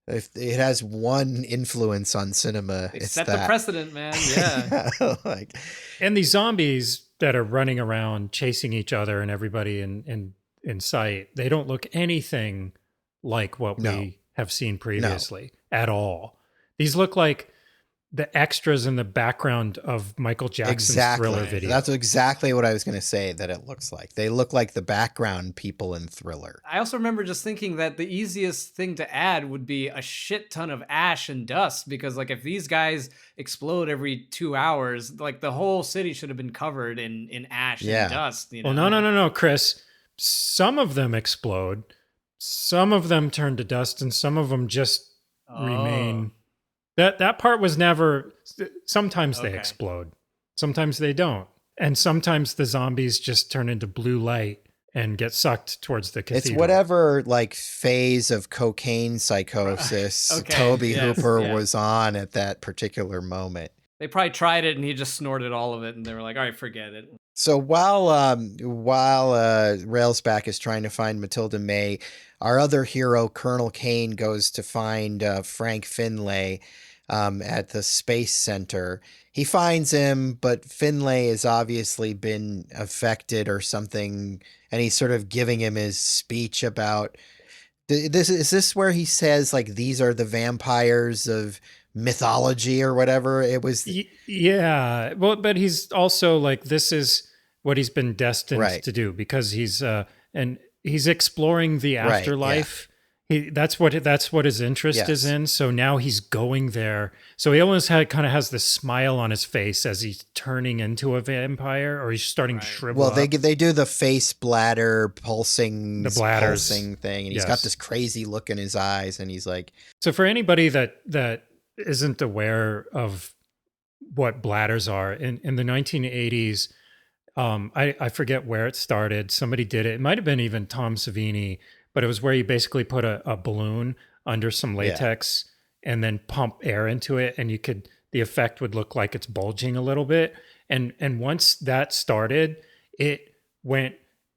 Speaker 1: if it has one influence on cinema, it's
Speaker 3: set
Speaker 1: that.
Speaker 3: The precedent, man. Yeah.
Speaker 2: And these zombies that are running around chasing each other and everybody in sight, they don't look anything like what we have seen previously at all. These look like the extras in the background of Michael Jackson's Thriller video.
Speaker 1: That's exactly what I was going to say that it looks like. They look like the background people in Thriller.
Speaker 3: I also remember just thinking that the easiest thing to add would be a shit ton of ash and dust, because like if these guys explode every 2 hours, like the whole city should have been covered in ash and dust.
Speaker 2: Well, no, Chris. Some of them explode. Some of them turn to dust, and some of them just remain. That part was never. Sometimes they explode, sometimes they don't, and sometimes the zombies just turn into blue light and get sucked towards the cathedral.
Speaker 1: It's whatever like phase of cocaine psychosis Tobe Hooper was on at that particular moment.
Speaker 3: They probably tried it and he just snorted all of it, and they were like, "All right, forget it."
Speaker 1: So while Railsback is trying to find Matilda May, our other hero, Colonel Kane, goes to find Frank Finlay at the Space Center. He finds him, but Finlay has obviously been affected or something, and he's sort of giving him his speech about this. Is this where he says like these are the vampires of mythology or whatever? It was
Speaker 2: well, but he's also like, this is what he's been destined to do, because he's exploring the afterlife. That's what his interest is in. So now he's going there. So he almost kind of has this smile on his face as he's turning into a vampire, or he's starting to shrivel up.
Speaker 1: They do the face bladder pulsing thing, and he's got this crazy look in his eyes, and he's like.
Speaker 2: So for anybody that isn't aware of what bladders are, in the 1980s, I forget where it started. Somebody did it. It might have been even Tom Savini. But it was where you basically put a balloon under some latex and then pump air into it, and the effect would look like it's bulging a little bit. And once that started, it went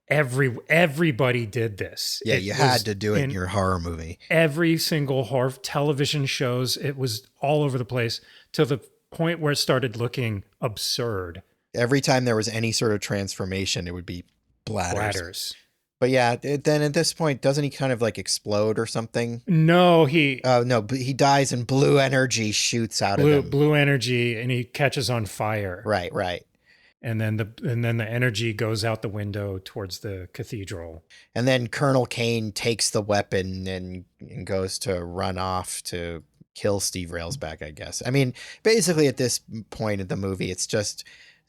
Speaker 2: everybody did this.
Speaker 1: Yeah, you had to do it in your horror movie.
Speaker 2: Every single horror television shows, it was all over the place, to the point where it started looking absurd.
Speaker 1: Every time there was any sort of transformation, it would be bladders. But yeah, then at this point, doesn't he kind of like explode or something?
Speaker 2: No,
Speaker 1: but he dies and blue energy shoots out of him.
Speaker 2: Blue energy, and he catches on fire.
Speaker 1: Right.
Speaker 2: And then the energy goes out the window towards the cathedral.
Speaker 1: And then Colonel Kane takes the weapon and goes to run off to kill Steve Railsback, I guess. I mean, basically at this point of the movie, it's just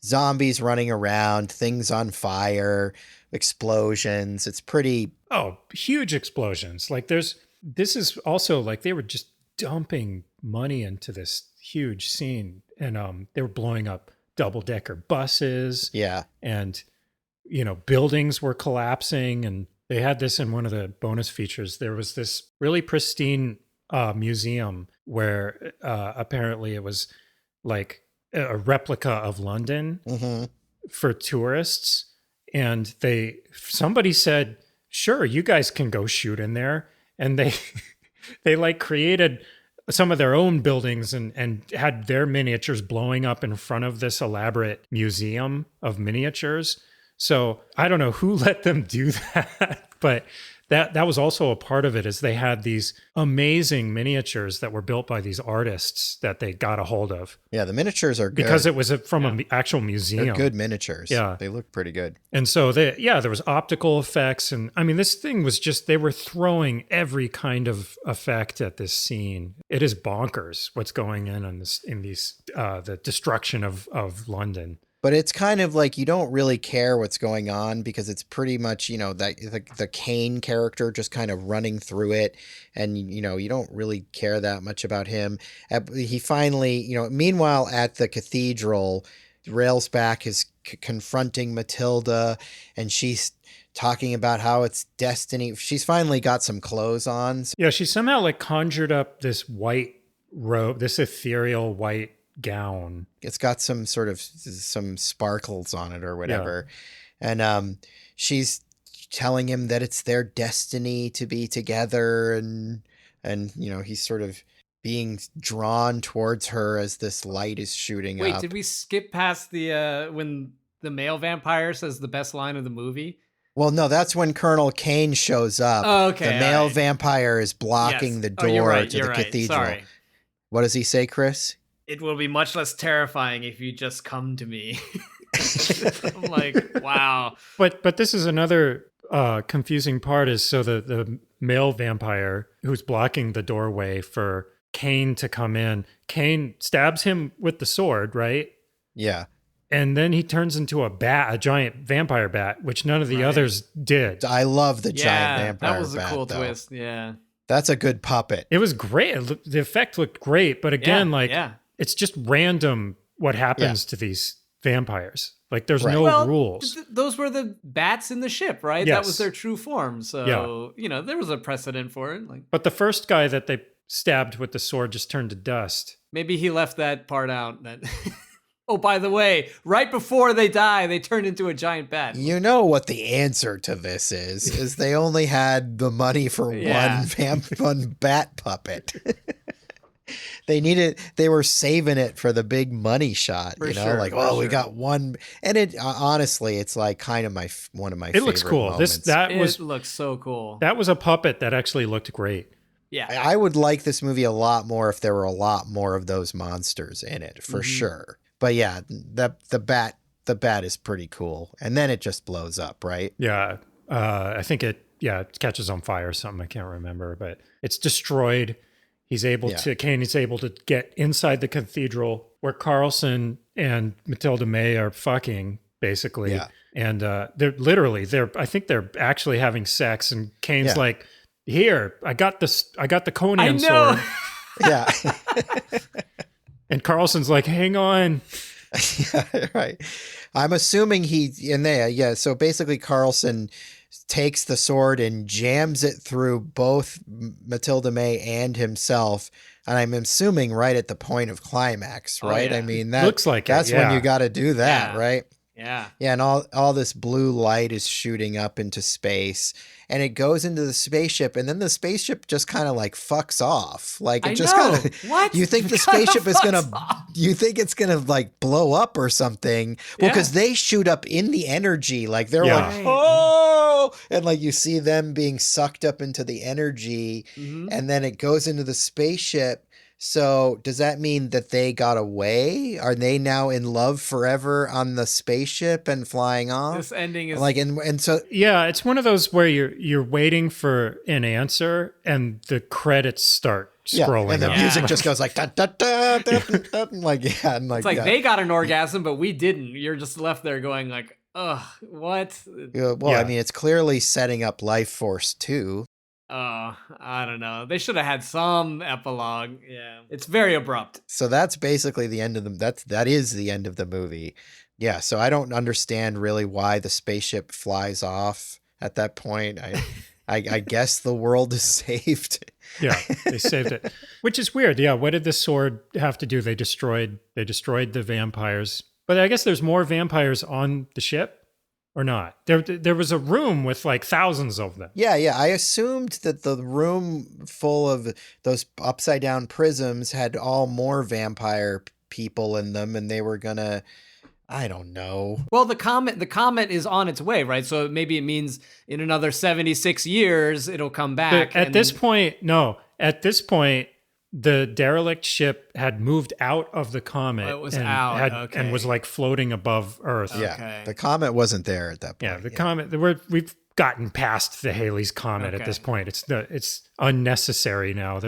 Speaker 1: zombies running around, things on fire, explosions. It's pretty
Speaker 2: huge explosions. Like this is also like they were just dumping money into this huge scene, and they were blowing up double-decker buses.
Speaker 1: Yeah.
Speaker 2: And buildings were collapsing, and they had this in one of the bonus features. There was this really pristine museum where apparently it was like a replica of London for tourists. And somebody said, sure, you guys can go shoot in there. And they like created some of their own buildings and had their miniatures blowing up in front of this elaborate museum of miniatures. So I don't know who let them do that, but that was also a part of it, is they had these amazing miniatures that were built by these artists that they got a hold of.
Speaker 1: Yeah, the miniatures are good.
Speaker 2: Because it was from an actual museum.
Speaker 1: They're good miniatures.
Speaker 2: Yeah.
Speaker 1: They look pretty good.
Speaker 2: And so there was optical effects. And I mean, this thing was just, they were throwing every kind of effect at this scene. It is bonkers what's going the destruction of London.
Speaker 1: But it's kind of like you don't really care what's going on because it's pretty much, that the Kane character just kind of running through it. And, you don't really care that much about him. He finally, meanwhile at the cathedral, Railsback is confronting Matilda, and she's talking about how it's destiny. She's finally got some clothes on.
Speaker 2: Yeah, she somehow like conjured up this white robe, this ethereal white gown.
Speaker 1: It's got some sparkles on it or whatever. Yeah. And she's telling him that it's their destiny to be together, and he's sort of being drawn towards her as this light is shooting up.
Speaker 3: Wait, did we skip past the when the male vampire says the best line of the movie?
Speaker 1: Well, no, that's when Colonel Kane shows up.
Speaker 3: Oh, okay.
Speaker 1: The male vampire is blocking the door to the cathedral.
Speaker 3: Sorry.
Speaker 1: What does he say, Chris?
Speaker 3: It will be much less terrifying if you just come to me. I'm like, wow.
Speaker 2: But this is another confusing part, is so the male vampire who's blocking the doorway for Kane to come in, Kane stabs him with the sword, right?
Speaker 1: Yeah.
Speaker 2: And then he turns into a giant vampire bat, which none of the others did.
Speaker 1: I love the giant vampire bat.
Speaker 3: That was a cool twist, yeah.
Speaker 1: That's a good puppet.
Speaker 2: It was great. The effect looked great, but again, it's just random what happens to these vampires. Like there's no rules.
Speaker 3: Those were the bats in the ship, right?
Speaker 2: Yes.
Speaker 3: That was their true form. So, there was a precedent for it.
Speaker 2: But the first guy that they stabbed with the sword just turned to dust.
Speaker 3: Maybe he left that part out. Oh, by the way, right before they die, they turn into a giant bat.
Speaker 1: You know what the answer to this is they only had the money for one bat puppet. They were saving it for the big money shot, we got one. And it honestly, it's like kind of one of my favorite
Speaker 2: looks cool.
Speaker 1: moments.
Speaker 3: It looks so cool.
Speaker 2: That was a puppet that actually looked great.
Speaker 3: Yeah.
Speaker 1: I would like this movie a lot more if there were a lot more of those monsters in it, for sure. But yeah, the bat is pretty cool. And then it just blows up, right?
Speaker 2: Yeah. I think it catches on fire or something. I can't remember, but it's destroyed. Kane is able to get inside the cathedral where Carlson and Matilda May are fucking, basically. Yeah. And I think they're actually having sex, and Kane's like, here, I got the Conan sword.
Speaker 1: Yeah.
Speaker 2: And Carlson's like, hang on.
Speaker 1: Yeah, right. I'm assuming so basically Carlson takes the sword and jams it through both Matilda May and himself, and I'm assuming right at the point of climax, right? I mean, that
Speaker 2: looks like
Speaker 1: that's when you got to do that, right?
Speaker 3: Yeah.
Speaker 1: Yeah, and all this blue light is shooting up into space, and it goes into the spaceship, and then the spaceship just kind of like fucks off. Like it just kind of
Speaker 3: what?
Speaker 1: You think the spaceship is you think it's gonna like blow up or something. Well, because they shoot up in the energy, like they're like, oh, and like you see them being sucked up into the energy, and then it goes into the spaceship. So does that mean that they got away? Are they now in love forever on the spaceship and flying off?
Speaker 3: This ending is
Speaker 1: like, and so
Speaker 2: it's one of those where you're waiting for an answer and the credits start scrolling,
Speaker 1: and the music just goes like da, da, da, da, da, da, like
Speaker 3: it's like they got an orgasm, but we didn't. You're just left there going like, ugh, what?
Speaker 1: I mean, it's clearly setting up Lifeforce 2.
Speaker 3: I don't know. They should have had some epilogue. Yeah. It's very abrupt.
Speaker 1: So that's basically the end of that is the end of the movie. Yeah, so I don't understand really why the spaceship flies off at that point. I guess the world is saved.
Speaker 2: Yeah, they saved it, which is weird. Yeah, what did the sword have to do? They destroyed the vampires, but I guess there's more vampires on the ship, or not? There was a room with like thousands of them.
Speaker 1: Yeah, I assumed that the room full of those upside down prisms had all more vampire people in them, and they were gonna, I don't know.
Speaker 3: Well, the comet is on its way, right? So maybe it means in another 76 years it'll come back.
Speaker 2: At this point, no. At this point, the derelict ship had moved out of the comet.
Speaker 3: It was out,
Speaker 2: and was like floating above Earth.
Speaker 1: Yeah,
Speaker 3: Okay.
Speaker 1: the comet wasn't there at that point.
Speaker 2: Yeah, the comet. We've gotten past the Halley's Comet at this point. It's unnecessary now.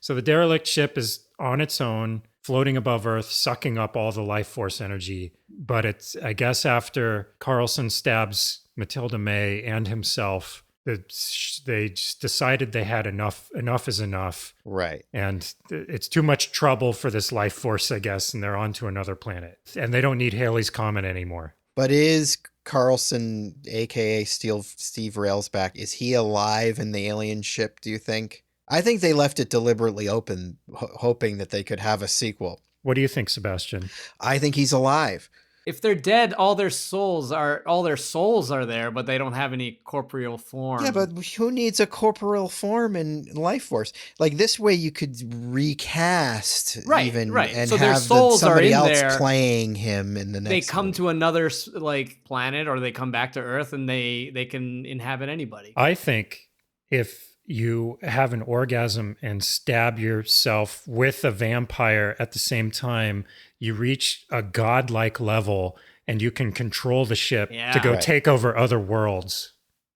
Speaker 2: So the derelict ship is on its own, floating above Earth, sucking up all the life force energy. But it's, I guess, after Carlson stabs Matilda May and himself, they just decided they had enough. Enough is enough.
Speaker 1: Right.
Speaker 2: And it's too much trouble for this life force, I guess, and they're on to another planet. And they don't need Halley's Comet anymore.
Speaker 1: But is Carlson, aka Steve Railsback, is he alive in the alien ship, do you think? I think they left it deliberately open, hoping that they could have a sequel.
Speaker 2: What do you think, Sebastian?
Speaker 1: I think he's alive.
Speaker 3: If they're dead, all their souls are there, but they don't have any corporeal form.
Speaker 1: Yeah, but who needs a corporeal form in Lifeforce? Like, this way you could recast
Speaker 3: Right.
Speaker 1: and
Speaker 3: So their
Speaker 1: have
Speaker 3: souls
Speaker 1: somebody
Speaker 3: are in
Speaker 1: else
Speaker 3: there.
Speaker 1: playing him in the next
Speaker 3: They come
Speaker 1: movie.
Speaker 3: to another like planet, or they come back to Earth, and they can inhabit anybody.
Speaker 2: I think if you have an orgasm and stab yourself with a vampire at the same time, you reach a godlike level and you can control the ship to go take over other worlds.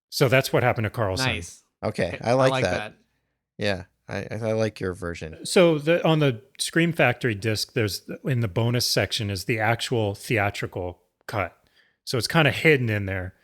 Speaker 2: So that's what happened to Carlson.
Speaker 3: Nice.
Speaker 1: Okay, I like that. Yeah, I like your version.
Speaker 2: So on the Scream Factory disc, there's in the bonus section is the actual theatrical cut. So it's kind of hidden in there.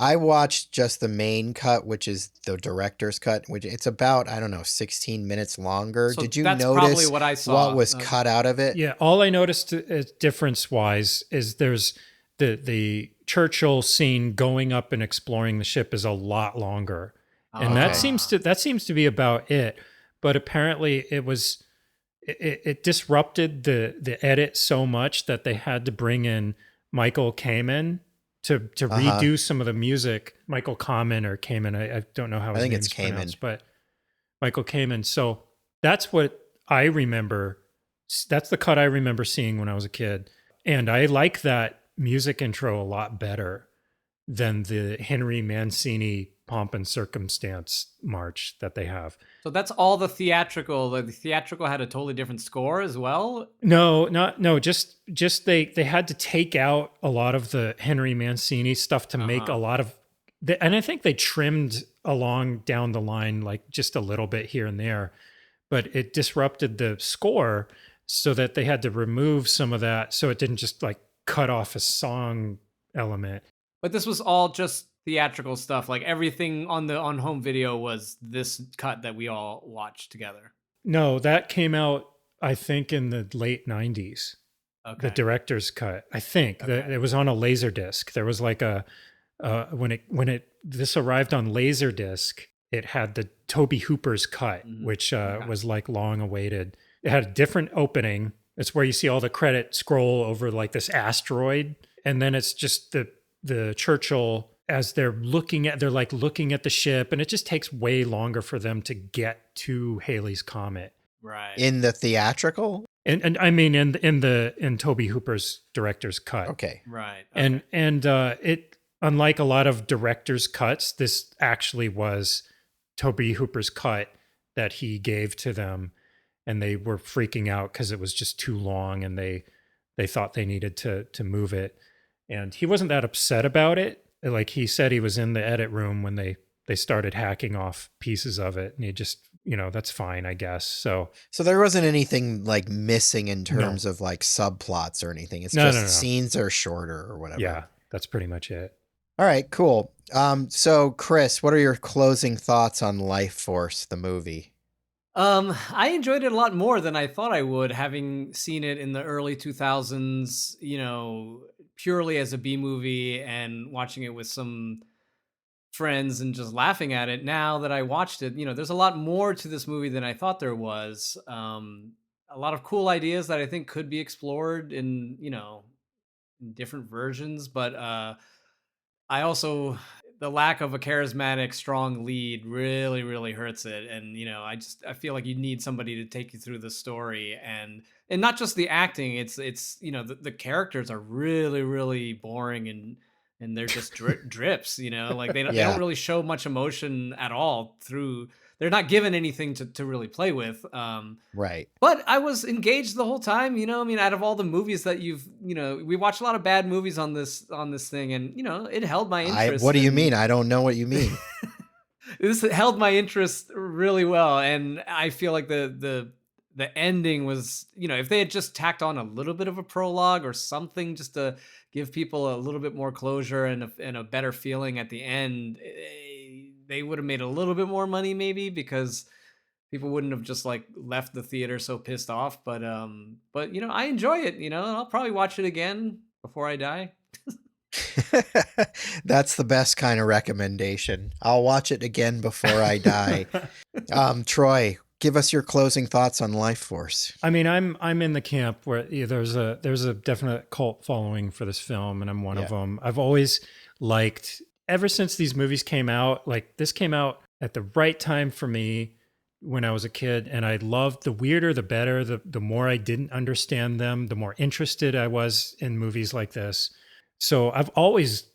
Speaker 1: I watched just the main cut, which is the director's cut, which it's about, I don't know, 16 minutes longer.
Speaker 3: So
Speaker 1: Did you
Speaker 3: that's
Speaker 1: notice
Speaker 3: probably what I saw.
Speaker 1: what was cut out of it?
Speaker 2: Yeah, all I noticed difference-wise is there's the Churchill scene going up and exploring the ship is a lot longer. And that seems to be about it. But apparently it disrupted the edit so much that they had to bring in Michael Kamen to redo some of the music. Michael Kamen or Kamen, I don't know how his name's pronounced, but Michael Kamen. So that's what I remember. That's the cut I remember seeing when I was a kid. And I like that music intro a lot better than the Henry Mancini Pomp and Circumstance march that they have.
Speaker 3: So that's all the theatrical. The theatrical had a totally different score as well.
Speaker 2: No. Just they had to take out a lot of the Henry Mancini stuff to make a lot of, and I think they trimmed along down the line like just a little bit here and there, but it disrupted the score so that they had to remove some of that so it didn't just like cut off a song element.
Speaker 3: But this was all just theatrical stuff. Like everything on home video was this cut that we all watched together.
Speaker 2: No, that came out I think in the late 90s.
Speaker 3: Okay.
Speaker 2: The director's cut. I think that it was on a Laserdisc. There was like a when this arrived on Laserdisc, it had the Tobe Hooper's cut, which was like long awaited. It had a different opening. It's where you see all the credit scroll over like this asteroid, and then it's just the Churchill as they're looking at the ship, and it just takes way longer for them to get to Halley's Comet.
Speaker 3: Right.
Speaker 1: In the theatrical?
Speaker 2: And I mean in Tobe Hooper's director's cut.
Speaker 1: Okay.
Speaker 3: Right. Okay.
Speaker 2: And it, unlike a lot of director's cuts, this actually was Tobe Hooper's cut that he gave to them, and they were freaking out because it was just too long, and they thought they needed to move it. And he wasn't that upset about it. Like he said, he was in the edit room when they started hacking off pieces of it, and he just, that's fine, I guess. So
Speaker 1: there wasn't anything like missing in terms of like subplots or anything. It's just scenes are shorter or whatever.
Speaker 2: Yeah, that's pretty much it.
Speaker 1: All right, cool. So Chris, what are your closing thoughts on Lifeforce, the movie?
Speaker 3: I enjoyed it a lot more than I thought I would, having seen it in the early 2000s. purely as a B movie and watching it with some friends and just laughing at it. Now that I watched it, there's a lot more to this movie than I thought there was. A lot of cool ideas that I think could be explored in, in different versions, but I also the lack of a charismatic, strong lead really, really hurts it. And I feel like you need somebody to take you through the story, and not just the acting. It's the characters are really, really boring, and they're just drips. Like they don't
Speaker 1: Yeah.
Speaker 3: really show much emotion at all through. They're not given anything to really play with.
Speaker 1: Right.
Speaker 3: But I was engaged the whole time, I mean, out of all the movies that we watched a lot of bad movies on this thing, and it held my interest.
Speaker 1: What do you mean? I don't know what you mean.
Speaker 3: This held my interest really well, and I feel like the ending was, if they had just tacked on a little bit of a prologue or something, just to give people a little bit more closure and a better feeling at the end, they would have made a little bit more money, maybe, because people wouldn't have just like left the theater so pissed off. But I enjoy it, and I'll probably watch it again before I die.
Speaker 1: That's the best kind of recommendation. I'll watch it again before I die. Troy, give us your closing thoughts on Lifeforce.
Speaker 2: I mean, I'm in the camp where there's a definite cult following for this film, and I'm one of them. I've always liked, ever since these movies came out, like this came out at the right time for me when I was a kid, and I loved the weirder, the better. The more I didn't understand them, the more interested I was in movies like this. So I've always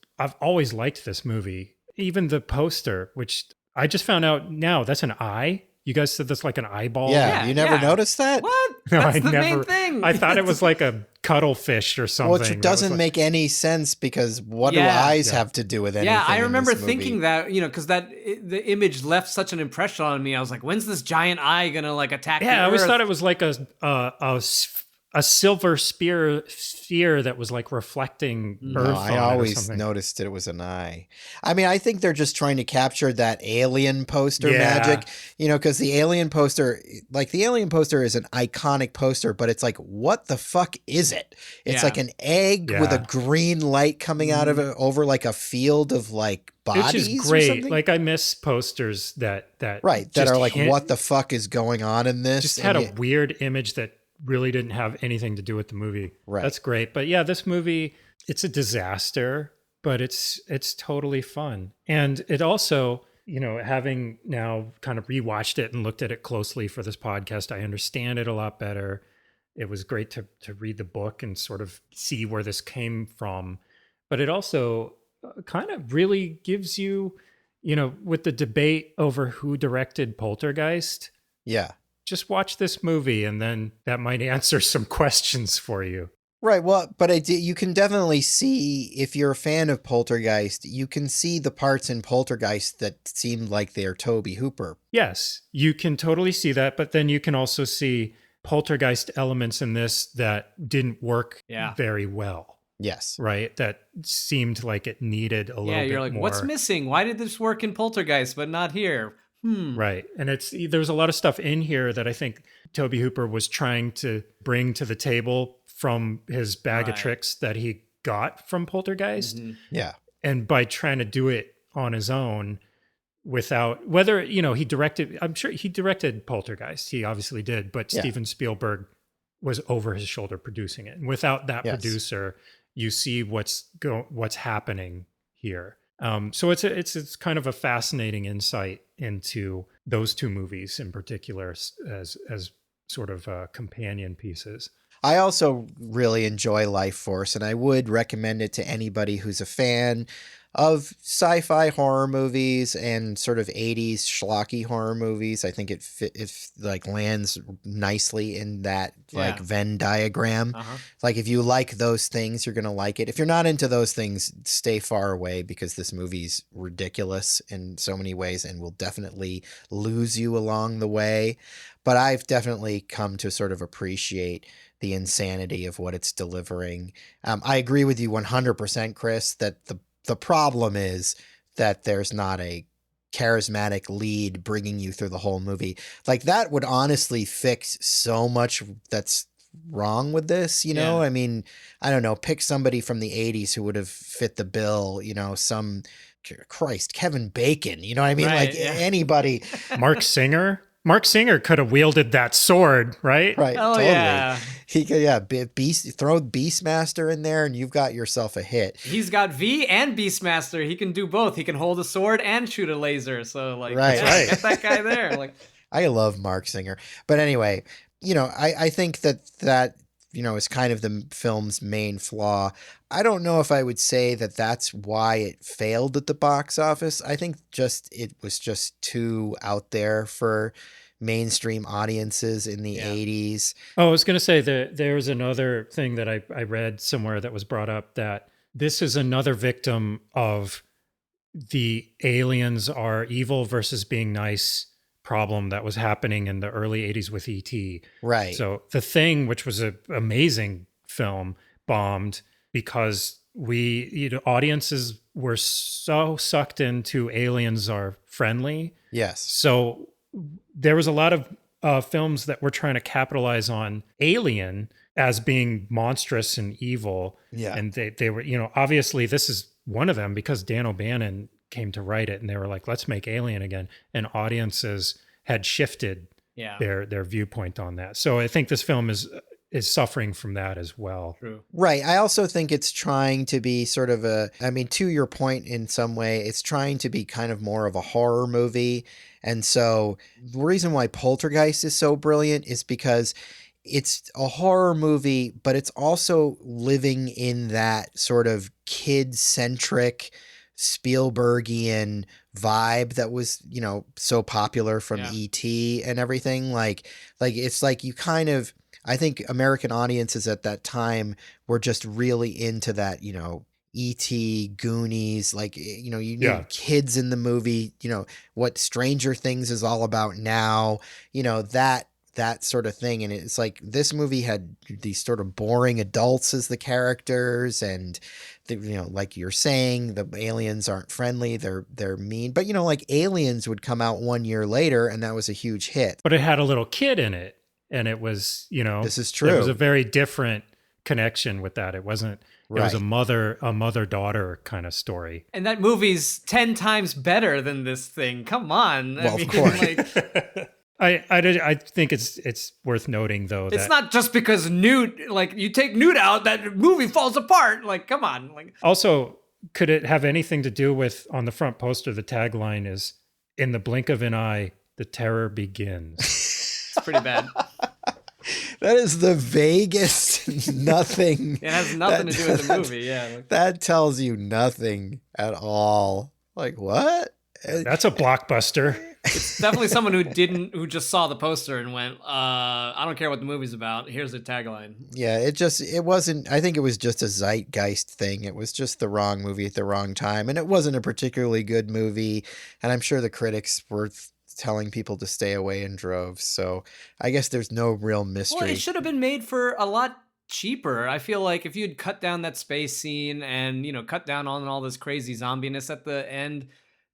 Speaker 2: liked this movie. Even the poster, which I just found out now, that's an eye. You guys said that's like an eyeball.
Speaker 1: Yeah, you never noticed that?
Speaker 3: What?
Speaker 2: No,
Speaker 3: That's
Speaker 2: I
Speaker 3: the
Speaker 2: never.
Speaker 3: main thing.
Speaker 2: I thought it was like a cuttlefish or something.
Speaker 1: Which doesn't make any sense, because what do
Speaker 3: Yeah.
Speaker 1: eyes have to do with anything?
Speaker 3: Yeah, I
Speaker 1: in
Speaker 3: remember
Speaker 1: this movie?
Speaker 3: thinking that, because the image left such an impression on me. I was like, when's this giant eye gonna like attack?
Speaker 2: Yeah,
Speaker 3: the
Speaker 2: I always
Speaker 3: Earth?
Speaker 2: thought it was like a silver sphere that was like reflecting Earth.
Speaker 1: No, I
Speaker 2: on it or
Speaker 1: always
Speaker 2: something.
Speaker 1: noticed it was an eye. I mean, I think they're just trying to capture that alien poster
Speaker 2: Yeah.
Speaker 1: magic, because the alien poster is an iconic poster, but it's like, what the fuck is it? It's
Speaker 3: Yeah.
Speaker 1: like an egg with a
Speaker 2: Yeah.
Speaker 1: green light coming out of it over like a field of like bodies.
Speaker 2: Which is
Speaker 1: or
Speaker 2: great.
Speaker 1: something.
Speaker 2: Like I miss posters that
Speaker 1: Right, that
Speaker 2: just
Speaker 1: are like,
Speaker 2: hint-
Speaker 1: what the fuck is going on in this?
Speaker 2: just had
Speaker 1: And
Speaker 2: a weird image that really didn't have anything to do with the movie.
Speaker 1: Right.
Speaker 2: That's great. But yeah, this movie, it's a disaster, but it's totally fun. And it also, having now kind of rewatched it and looked at it closely for this podcast, I understand it a lot better. It was great to read the book and sort of see where this came from. But it also kind of really gives you, with the debate over who directed Poltergeist,
Speaker 1: yeah.
Speaker 2: just watch this movie and then that might answer some questions for you.
Speaker 1: Right. Well, but you can definitely see, if you're a fan of Poltergeist, you can see the parts in Poltergeist that seem like they're Tobe Hooper.
Speaker 2: Yes, you can totally see that, but then you can also see Poltergeist elements in this that didn't work very well.
Speaker 1: Yes.
Speaker 2: Right? That seemed like it needed a little bit more.
Speaker 3: Yeah, you're like, what's missing? Why did this work in Poltergeist but not here?
Speaker 2: Right. And there's a lot of stuff in here that I think Tobe Hooper was trying to bring to the table from his bag of tricks that he got from Poltergeist.
Speaker 3: Mm-hmm.
Speaker 1: Yeah.
Speaker 2: And by trying to do it on his own without, whether, he directed, I'm sure he directed Poltergeist. He obviously did, but Steven Spielberg was over his shoulder producing it. And without that producer, you see what's happening here. So it's kind of a fascinating insight into those two movies in particular as sort of companion pieces.
Speaker 1: I also really enjoy Lifeforce, and I would recommend it to anybody who's a fan of sci-fi horror movies and sort of 80s schlocky horror movies. I think it lands nicely in that like Venn diagram. Like if you like those things, you're going to like it. If you're not into those things, stay far away, because this movie's ridiculous in so many ways and will definitely lose you along the way. But I've definitely come to sort of appreciate the insanity of what it's delivering. I agree with you 100%, Chris, that the problem is that there's not a charismatic lead bringing you through the whole movie. Like that would honestly fix so much that's wrong with this, you know?
Speaker 3: Yeah.
Speaker 1: I mean, I don't know, pick somebody from the 80s who would have fit the bill, you know, Christ, Kevin Bacon, you know what I mean? Like
Speaker 3: Right, yeah.
Speaker 1: anybody.
Speaker 2: Mark Singer. Mark Singer could have wielded that sword, right?
Speaker 1: Right,
Speaker 3: Oh,
Speaker 1: totally.
Speaker 3: yeah.
Speaker 1: He could, throw Beastmaster in there and you've got yourself a hit.
Speaker 3: He's got V and Beastmaster. He can do both. He can hold a sword and shoot a laser. So, like,
Speaker 1: Right,
Speaker 3: yeah,
Speaker 1: right.
Speaker 3: get that guy there. Like,
Speaker 1: I love Mark Singer. But anyway, you know, I think that, you know, is kind of the film's main flaw. I don't know if I would say that that's why it failed at the box office. I think it was just too out there for mainstream audiences in the 80s.
Speaker 2: Oh, I was going to say that there was another thing that I read somewhere that was brought up, that this is another victim of the aliens are evil versus being nice problem that was happening in the early 80s with E.T.
Speaker 1: Right.
Speaker 2: So The Thing, which was an amazing film, bombed because audiences were so sucked into aliens are friendly.
Speaker 1: Yes.
Speaker 2: So there was a lot of films that were trying to capitalize on Alien as being monstrous and evil.
Speaker 1: Yeah.
Speaker 2: And they were, you know, obviously this is one of them because Dan O'Bannon came to write it and they were like, let's make Alien again. And audiences had shifted their viewpoint on that. So I think this film is suffering from that as well.
Speaker 3: true.
Speaker 1: Right. I also think it's trying to be sort of to your point in some way, it's trying to be kind of more of a horror movie. And so the reason why Poltergeist is so brilliant is because it's a horror movie, but it's also living in that sort of kid-centric Spielbergian vibe that was, you know, so popular from E.T. and everything. Like it's like you kind of, I think American audiences at that time were just really into that, you know, E.T., Goonies, like, you know, you need kids in the movie, you know, what Stranger Things is all about now, you know, that sort of thing. And it's like this movie had these sort of boring adults as the characters, and you know, like you're saying, the aliens aren't friendly, they're mean. But you know, like Aliens would come out 1 year later and that was a huge hit.
Speaker 2: But it had a little kid in it, and it was, you know,
Speaker 1: this is true.
Speaker 2: It was a very different connection with that. It wasn't It was a mother-daughter kind of story.
Speaker 3: And that movie's 10 times better than this thing. Come on.
Speaker 1: Well, of course.
Speaker 3: Like,
Speaker 2: I think it's worth noting though that
Speaker 3: it's not just because Newt, like you take Newt out, that movie falls apart. Like, come on. Like,
Speaker 2: also, could it have anything to do with, on the front poster, the tagline is, "In the blink of an eye, the terror begins."
Speaker 3: it's pretty bad.
Speaker 1: That is the vaguest nothing.
Speaker 3: It has nothing to do with the movie. Yeah. Like,
Speaker 1: that tells you nothing at all. Like, what?
Speaker 2: That's a blockbuster.
Speaker 3: it's definitely someone who just saw the poster and went, I don't care what the movie's about. Here's the tagline.
Speaker 1: Yeah, it wasn't, I think it was just a zeitgeist thing. It was just the wrong movie at the wrong time. And it wasn't a particularly good movie. And I'm sure the critics were telling people to stay away in droves. So I guess there's no real mystery.
Speaker 3: Well, it should have been made for a lot cheaper. I feel like if you'd cut down that space scene and, you know, cut down on all this crazy zombiness at the end,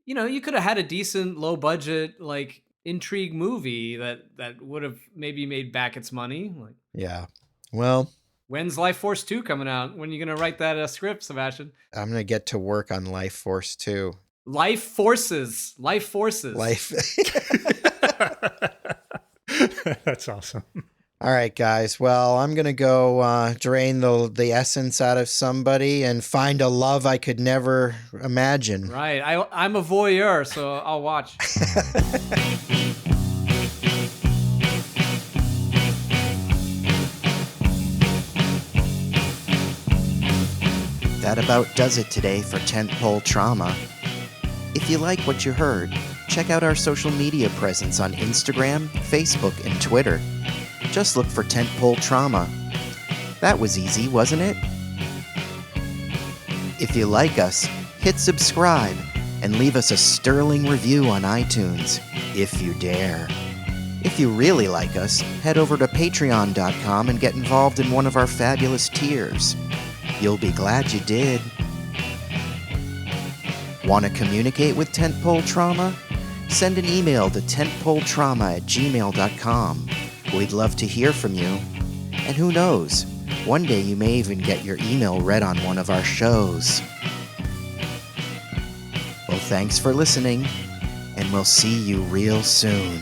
Speaker 3: you know, you could have had a decent low budget, like, intrigue movie that would have maybe made back its money. Like,
Speaker 1: yeah. Well,
Speaker 3: when's Lifeforce 2 coming out? When are you going to write that script, Sebastian?
Speaker 1: I'm going to get to work on Lifeforce 2.
Speaker 3: Life Forces.
Speaker 2: That's awesome.
Speaker 1: All right, guys. Well, I'm going to go drain the essence out of somebody and find a love I could never imagine.
Speaker 3: Right. I'm a voyeur, so I'll watch.
Speaker 1: That about does it today for Tentpole Trauma. If you like what you heard, check out our social media presence on Instagram, Facebook, and Twitter. Just look for Tentpole Trauma. That was easy, wasn't it? If you like us, hit subscribe and leave us a sterling review on iTunes, if you dare. If you really like us, head over to patreon.com and get involved in one of our fabulous tiers. You'll be glad you did. Want to communicate with Tentpole Trauma? Send an email to tentpoletrauma@gmail.com. We'd love to hear from you. And who knows, one day you may even get your email read on one of our shows. Well, thanks for listening, and we'll see you real soon.